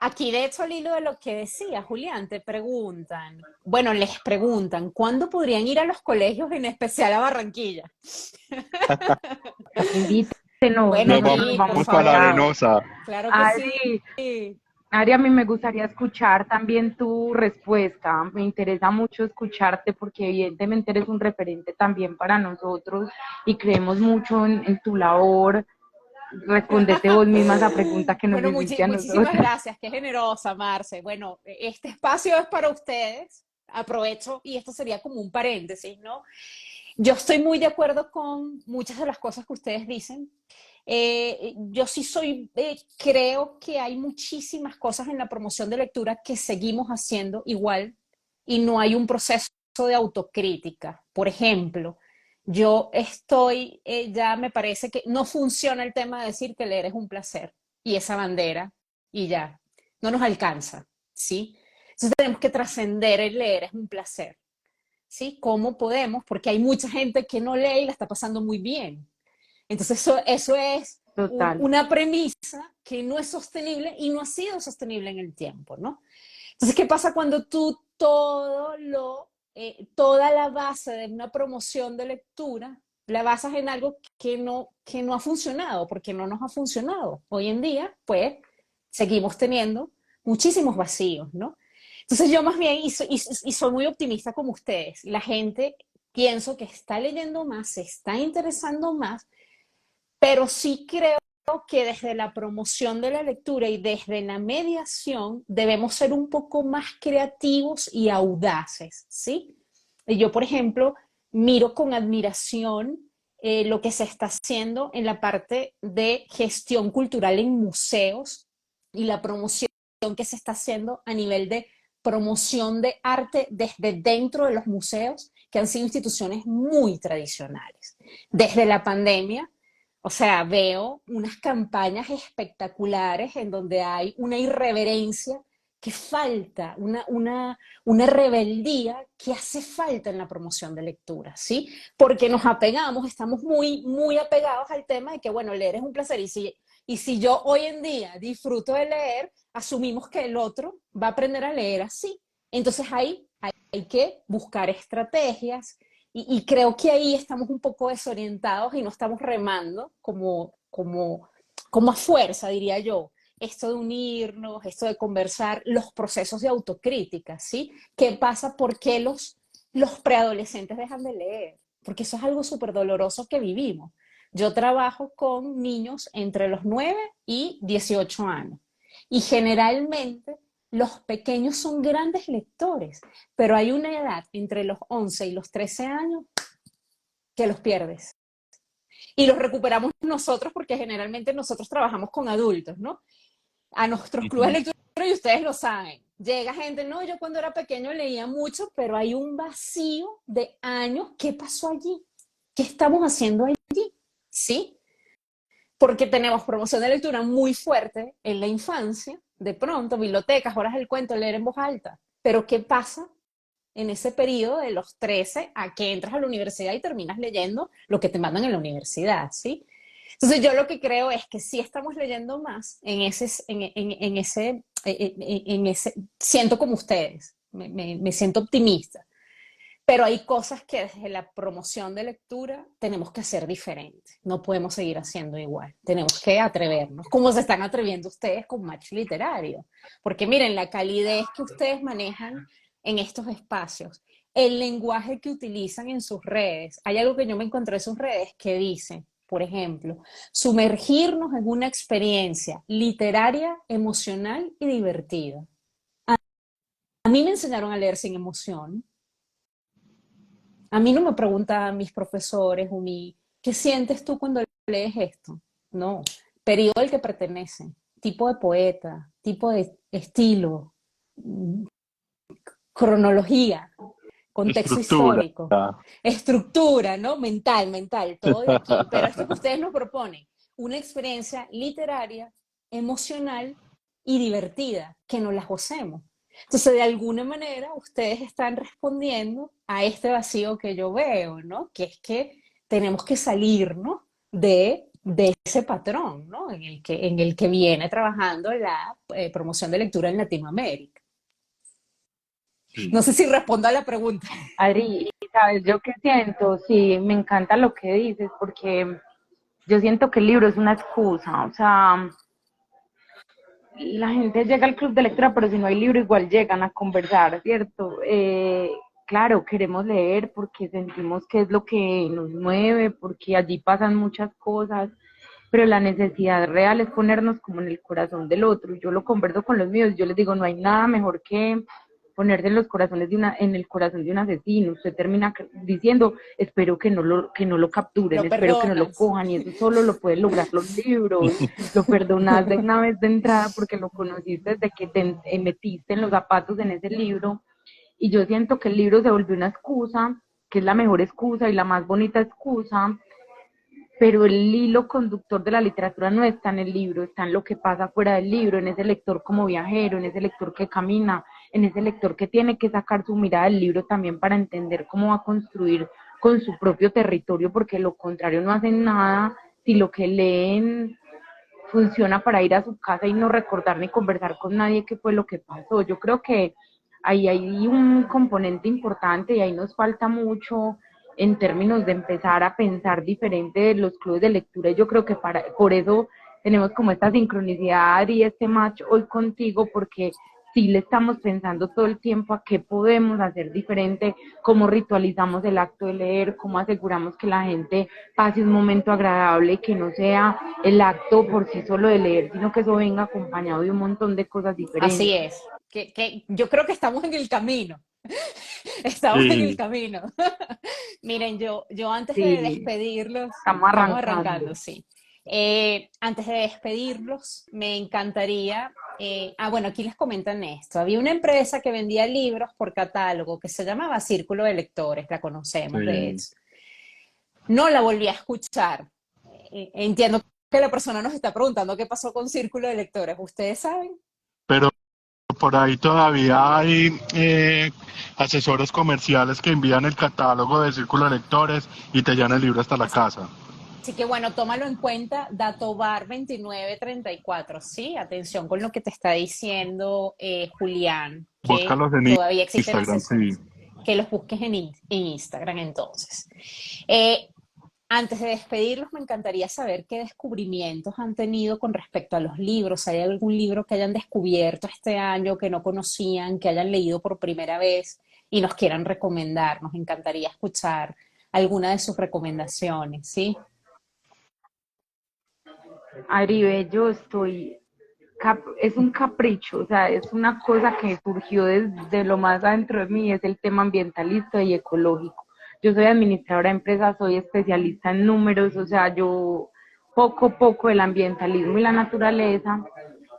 Aquí, de hecho, al hilo de lo que decía Julián, te preguntan, bueno, les preguntan, ¿cuándo podrían ir a los colegios, en especial a Barranquilla? Invítenos, Bueno, Nos nosotros aquí, por vamos vamos para la allá. favor. Arenosa. Claro que sí. Adri, Adri, a mí me gustaría escuchar también tu respuesta. Me interesa mucho escucharte porque evidentemente eres un referente también para nosotros y creemos mucho en tu labor. Respondete vos misma esa pregunta que nos Bueno, hiciste a muchísimas nosotros. gracias, qué generosa, Marce. Bueno, este espacio es para ustedes. Aprovecho y esto sería como un paréntesis, ¿no? Yo estoy muy de acuerdo con muchas de las cosas que ustedes dicen. Yo sí creo que hay muchísimas cosas en la promoción de lectura que seguimos haciendo igual y no hay un proceso de autocrítica. Por ejemplo, ya me parece que no funciona el tema de decir que leer es un placer y esa bandera y ya, no nos alcanza, ¿sí? Entonces tenemos que trascender el leer es un placer. ¿Sí? ¿Cómo podemos? Porque hay mucha gente que no lee y la está pasando muy bien. Entonces eso es Total. una premisa que no es sostenible y no ha sido sostenible en el tiempo, ¿no? Entonces, ¿qué pasa cuando tú toda la base de una promoción de lectura la basas en algo que no ha funcionado, porque no nos ha funcionado? Hoy en día, pues, seguimos teniendo muchísimos vacíos, ¿no? Entonces yo más bien, y soy muy optimista como ustedes, la gente pienso que está leyendo más, se está interesando más, pero sí creo que desde la promoción de la lectura y desde la mediación debemos ser un poco más creativos y audaces, ¿sí? Y yo, por ejemplo, miro con admiración lo que se está haciendo en la parte de gestión cultural en museos y la promoción que se está haciendo a nivel de promoción de arte desde dentro de los museos, que han sido instituciones muy tradicionales. Desde la pandemia, o sea, veo unas campañas espectaculares en donde hay una irreverencia que falta, una rebeldía que hace falta en la promoción de lectura, ¿sí? Porque nos apegamos, estamos muy apegados al tema de que, bueno, leer es un placer y si yo hoy en día disfruto de leer, asumimos que el otro va a aprender a leer así. Entonces hay que buscar estrategias y creo que ahí estamos un poco desorientados y no estamos remando como a fuerza, diría yo. Esto de unirnos, esto de conversar, los procesos de autocrítica, ¿sí? ¿Qué pasa? ¿Por qué los preadolescentes dejan de leer? Porque eso es algo súper doloroso que vivimos. Yo trabajo con niños entre los 9 y 18 años y generalmente los pequeños son grandes lectores, pero hay una edad entre los 11 y los 13 años que los pierdes. Y los recuperamos nosotros porque generalmente nosotros trabajamos con adultos, ¿no? A nuestros clubes de lectura, y ustedes lo saben. Llega gente, no, yo cuando era pequeño leía mucho, pero hay un vacío de años. ¿Qué pasó allí? ¿Qué estamos haciendo allí? ¿Sí? Porque tenemos promoción de lectura muy fuerte en la infancia, de pronto, bibliotecas, horas del cuento, leer en voz alta. Pero ¿qué pasa en ese periodo de los 13 a que entras a la universidad y terminas leyendo lo que te mandan en la universidad, ¿sí? Entonces yo lo que creo es que sí estamos leyendo más siento como ustedes, me siento optimista, pero hay cosas que desde la promoción de lectura tenemos que hacer diferente, no podemos seguir haciendo igual, tenemos que atrevernos, como se están atreviendo ustedes con Match Literario, porque miren la calidez que ustedes manejan en estos espacios, el lenguaje que utilizan en sus redes. Hay algo que yo me encontré en sus redes que dice, por ejemplo, sumergirnos en una experiencia literaria, emocional y divertida. A mí me enseñaron a leer sin emoción. A mí no me preguntan mis profesores o ¿qué sientes tú cuando lees esto? No, periodo al que pertenece, tipo de poeta, tipo de estilo, cronología, contexto Estructura. histórico, estructura, ¿no? Mental, todo de aquí. Pero esto que ustedes nos proponen, una experiencia literaria, emocional y divertida, que nos la gocemos. Entonces, de alguna manera, ustedes están respondiendo a este vacío que yo veo, ¿no? Que es que tenemos que salir, ¿no? De ese patrón, ¿no? En el que viene trabajando la promoción de lectura en Latinoamérica. No sé si respondo a la pregunta. Adri, ¿sabes yo qué siento? Sí, me encanta lo que dices, porque yo siento que el libro es una excusa, o sea, la gente llega al club de lectura, pero si no hay libro igual llegan a conversar, ¿cierto? Claro, queremos leer porque sentimos que es lo que nos mueve, porque allí pasan muchas cosas, pero la necesidad real es ponernos como en el corazón del otro. Yo lo converso con los míos, yo les digo, no hay nada mejor que ponerse en los corazones en el corazón de un asesino. Usted termina diciendo, espero que no lo capturen, espero que no lo cojan, y eso solo lo pueden lograr los libros. Lo perdonas de una vez de entrada porque lo conociste desde que te metiste en los zapatos en ese libro. Y yo siento que el libro se volvió una excusa, que es la mejor excusa y la más bonita excusa, pero el hilo conductor de la literatura no está en el libro, está en lo que pasa fuera del libro, en ese lector como viajero, en ese lector que camina, en ese lector que tiene que sacar su mirada del libro también para entender cómo va a construir con su propio territorio, porque lo contrario no hacen nada si lo que leen funciona para ir a su casa y no recordar ni conversar con nadie qué fue lo que pasó. Yo creo que ahí hay un componente importante y ahí nos falta mucho en términos de empezar a pensar diferente de los clubes de lectura. Y yo creo que por eso tenemos como esta sincronicidad y este match hoy contigo, porque sí le estamos pensando todo el tiempo a qué podemos hacer diferente, cómo ritualizamos el acto de leer, cómo aseguramos que la gente pase un momento agradable, que no sea el acto por sí solo de leer, sino que eso venga acompañado de un montón de cosas diferentes. Así es, que yo creo que estamos en el camino. Estamos en el camino. Miren, yo antes de Sí, despedirlos, estamos estamos arrancando. arrancando, sí. Antes de despedirlos, me encantaría, bueno, aquí les comentan esto. Había una empresa que vendía libros por catálogo que se llamaba Círculo de Lectores, la conocemos de Sí. hecho. No la volví a escuchar. Entiendo que la persona nos está preguntando qué pasó con Círculo de Lectores. ¿Ustedes saben? Pero por ahí todavía hay asesores comerciales que envían el catálogo de Círculo de Lectores y te llevan el libro hasta la casa. Así que bueno, tómalo en cuenta, Datobar 2934, ¿sí? Atención con lo que te está diciendo Julián, que Búscalos en todavía existen Instagram, sí. asesores. Que los busques en Instagram entonces. Eh, Antes de despedirlos, me encantaría saber qué descubrimientos han tenido con respecto a los libros. ¿Hay algún libro que hayan descubierto este año que no conocían, que hayan leído por primera vez y nos quieran recomendar? Nos encantaría escuchar alguna de sus recomendaciones, ¿sí? Aribe, yo estoy, es un capricho, o sea, es una cosa que surgió desde lo más adentro de mí, es el tema ambientalista y ecológico. Yo soy administradora de empresas, soy especialista en números, o sea, yo poco a poco el ambientalismo y la naturaleza,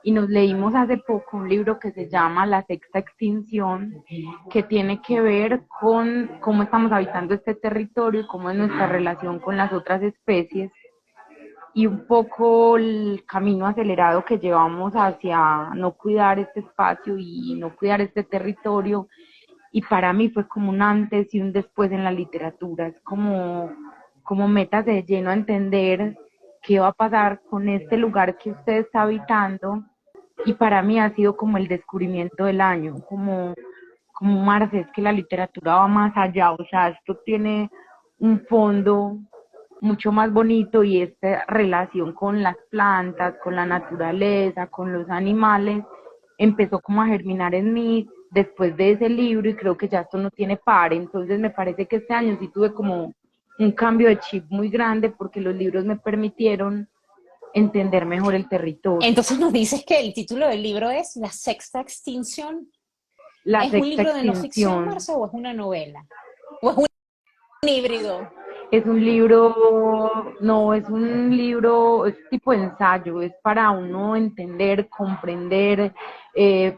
y nos leímos hace poco un libro que se llama La Sexta Extinción, que tiene que ver con cómo estamos habitando este territorio y cómo es nuestra relación con las otras especies y un poco el camino acelerado que llevamos hacia no cuidar este espacio y no cuidar este territorio. Y para mí fue como un antes y un después en la literatura, es como metas de lleno a entender qué va a pasar con este lugar que usted está habitando. Y para mí ha sido como el descubrimiento del año, como Marce, es que la literatura va más allá, o sea, esto tiene un fondo mucho más bonito y esta relación con las plantas, con la naturaleza, con los animales, empezó como a germinar en mí después de ese libro y creo que ya esto no tiene par, entonces me parece que este año sí tuve como un cambio de chip muy grande porque los libros me permitieron entender mejor el territorio. Entonces nos dices que el título del libro es La Sexta Extinción. La ¿Es un sexta libro de no ficción, extinción. Marce, o es una novela? ¿O es un híbrido? Es un libro, no, es un libro, es tipo de ensayo, es para uno entender, comprender,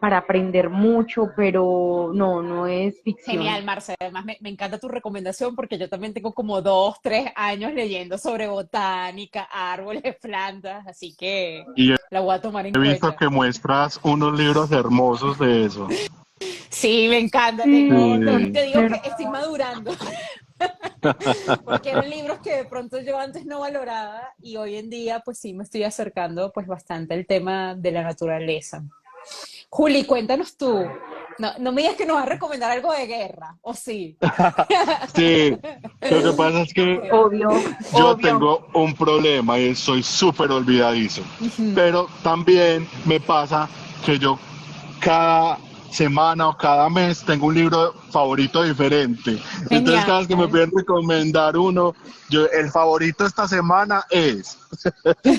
para aprender mucho, pero no, no es Genial, ficción. Marce. Además, me encanta tu recomendación porque yo también tengo como 2, 3 años leyendo sobre botánica, árboles, plantas, así que Y la voy a tomar en he visto cuenta. que muestras unos libros hermosos de eso. Sí, me encanta. Tengo, Sí. te digo que estoy madurando porque eran libros que de pronto yo antes no valoraba y hoy en día pues sí me estoy acercando pues bastante al tema de la naturaleza. Juli, cuéntanos tú. No, no me digas que nos vas a recomendar algo de guerra, ¿o sí? Sí, lo que pasa es que Obvio, yo obvio. tengo un problema y soy súper olvidadizo. Ujú. Pero también me pasa que yo cada semana o cada mes tengo un libro favorito diferente. Entonces Genial. cada vez que me piden recomendar uno, yo el favorito esta semana es,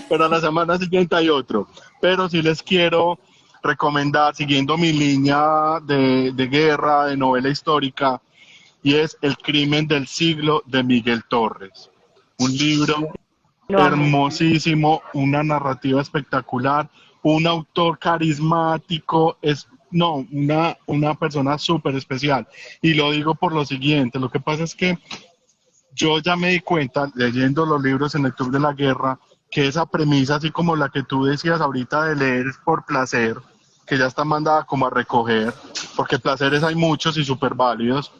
pero a la semana siguiente hay otro. Pero sí les quiero recomendar, siguiendo mi línea de guerra, de novela histórica, y es El crimen del siglo de Miguel Torres. Un libro Lo amo. hermosísimo, una narrativa espectacular, un autor carismático, es no, una persona súper especial. Y lo digo por lo siguiente, lo que pasa es que yo ya me di cuenta, leyendo los libros en el Club de la Guerra, que esa premisa, así como la que tú decías ahorita de leer por placer, que ya está mandada como a recoger, porque placeres hay muchos y súper válidos,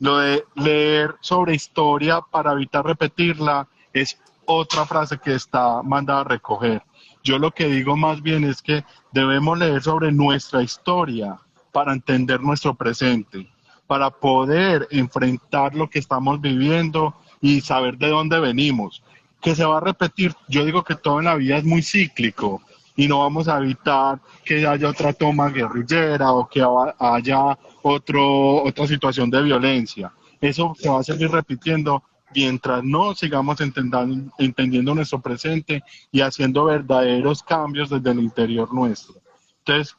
lo de leer sobre historia para evitar repetirla es otra frase que está mandada a recoger. Yo lo que digo más bien es que debemos leer sobre nuestra historia para entender nuestro presente, para poder enfrentar lo que estamos viviendo y saber de dónde venimos. Que se va a repetir, yo digo que todo en la vida es muy cíclico y no vamos a evitar que haya otra toma guerrillera o que haya otra situación de violencia. Eso se va a seguir repitiendo mientras no sigamos entendiendo nuestro presente y haciendo verdaderos cambios desde el interior nuestro. Entonces,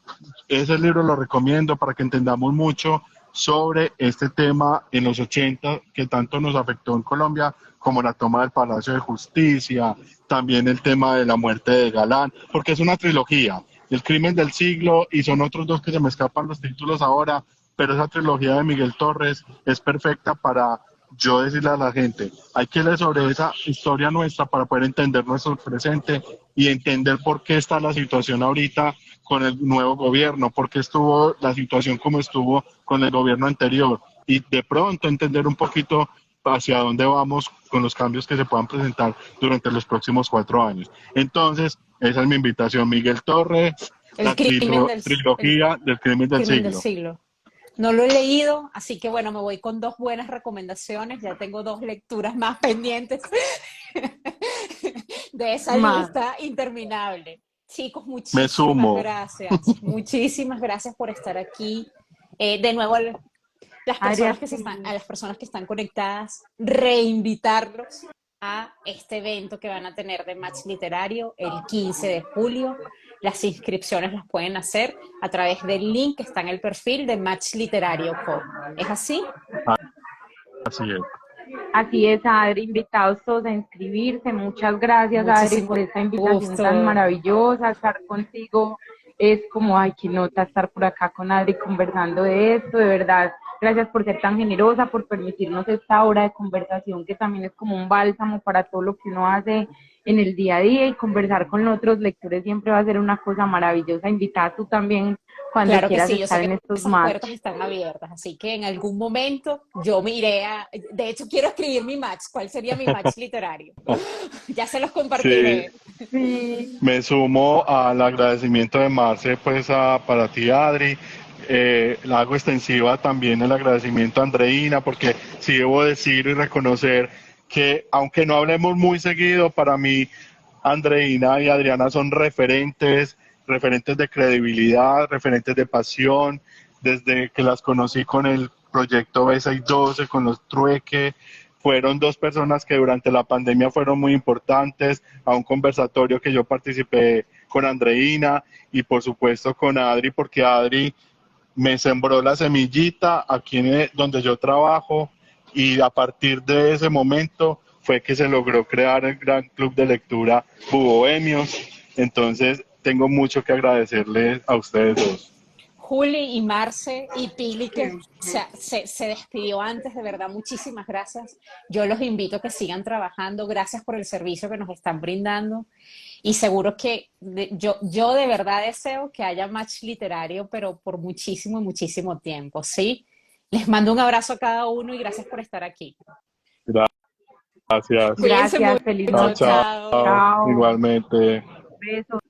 ese libro lo recomiendo para que entendamos mucho sobre este tema en los 80 que tanto nos afectó en Colombia, como la toma del Palacio de Justicia, también el tema de la muerte de Galán, porque es una trilogía, El crimen del siglo, y son otros dos que se me escapan los títulos ahora, pero esa trilogía de Miguel Torres es perfecta para yo decirle a la gente, hay que leer sobre esa historia nuestra para poder entender nuestro presente y entender por qué está la situación ahorita con el nuevo gobierno, por qué estuvo la situación como estuvo con el gobierno anterior, y de pronto entender un poquito hacia dónde vamos con los cambios que se puedan presentar durante los próximos 4 años. Entonces, esa es mi invitación, Miguel Torres, El la crimen el trilogía del crimen del crimen del siglo. siglo. No lo he leído, así que bueno, me voy con dos buenas recomendaciones. Ya tengo dos lecturas más pendientes de esa Más. lista interminable. Chicos, Me muchísimas sumo. gracias. Muchísimas gracias por estar aquí. De nuevo, las personas Adrián, que a sí. las personas que están conectadas, reinvitarlos a este evento que van a tener de Match Literario el 15 de julio. Las inscripciones las pueden hacer a través del link que está en el perfil de Match Literario Co. ¿Es así? Así es. Así es, Adri, invitados todos a inscribirse. Muchas gracias, Adri, Muchísimo por esta invitación tan gusto. maravillosa. Estar contigo es como, ay, qué nota estar por acá con Adri conversando de esto, de verdad. Gracias por ser tan generosa, por permitirnos esta hora de conversación que también es como un bálsamo para todo lo que uno hace en el día a día, y conversar con otros lectores siempre va a ser una cosa maravillosa. Invitada tú también cuando Claro que quieras sí, yo sé estar que en estos esas match. puertas están abiertas, así que en algún momento yo me iré a... De hecho, quiero escribir mi match. ¿Cuál sería mi match literario? Ya se los Sí, compartiré. Sí, me sumo al agradecimiento de Marce, pues para ti, Adri. La hago extensiva también el agradecimiento a Andreina, porque sí debo decir y reconocer que, aunque no hablemos muy seguido, para mí Andreina y Adriana son referentes, referentes de credibilidad, referentes de pasión, desde que las conocí con el proyecto B612, con los Trueque. Fueron dos personas que durante la pandemia fueron muy importantes, a un conversatorio que yo participé con Andreina y por supuesto con Adri, porque Adri me sembró la semillita aquí donde yo trabajo, y a partir de ese momento fue que se logró crear el gran club de lectura Bubohemios. Entonces tengo mucho que agradecerles a ustedes dos. Juli y Marce y Pili, que se despidió antes, de verdad, muchísimas gracias. Yo los invito a que sigan trabajando. Gracias por el servicio que nos están brindando. Y seguro que yo de verdad deseo que haya match literario, pero por muchísimo, muchísimo tiempo, ¿sí? Les mando un abrazo a cada uno y gracias por estar aquí. Gracias. Cuídense gracias, feliz Chao, mucho, noche. chao. chao. Chao, Igualmente. besos.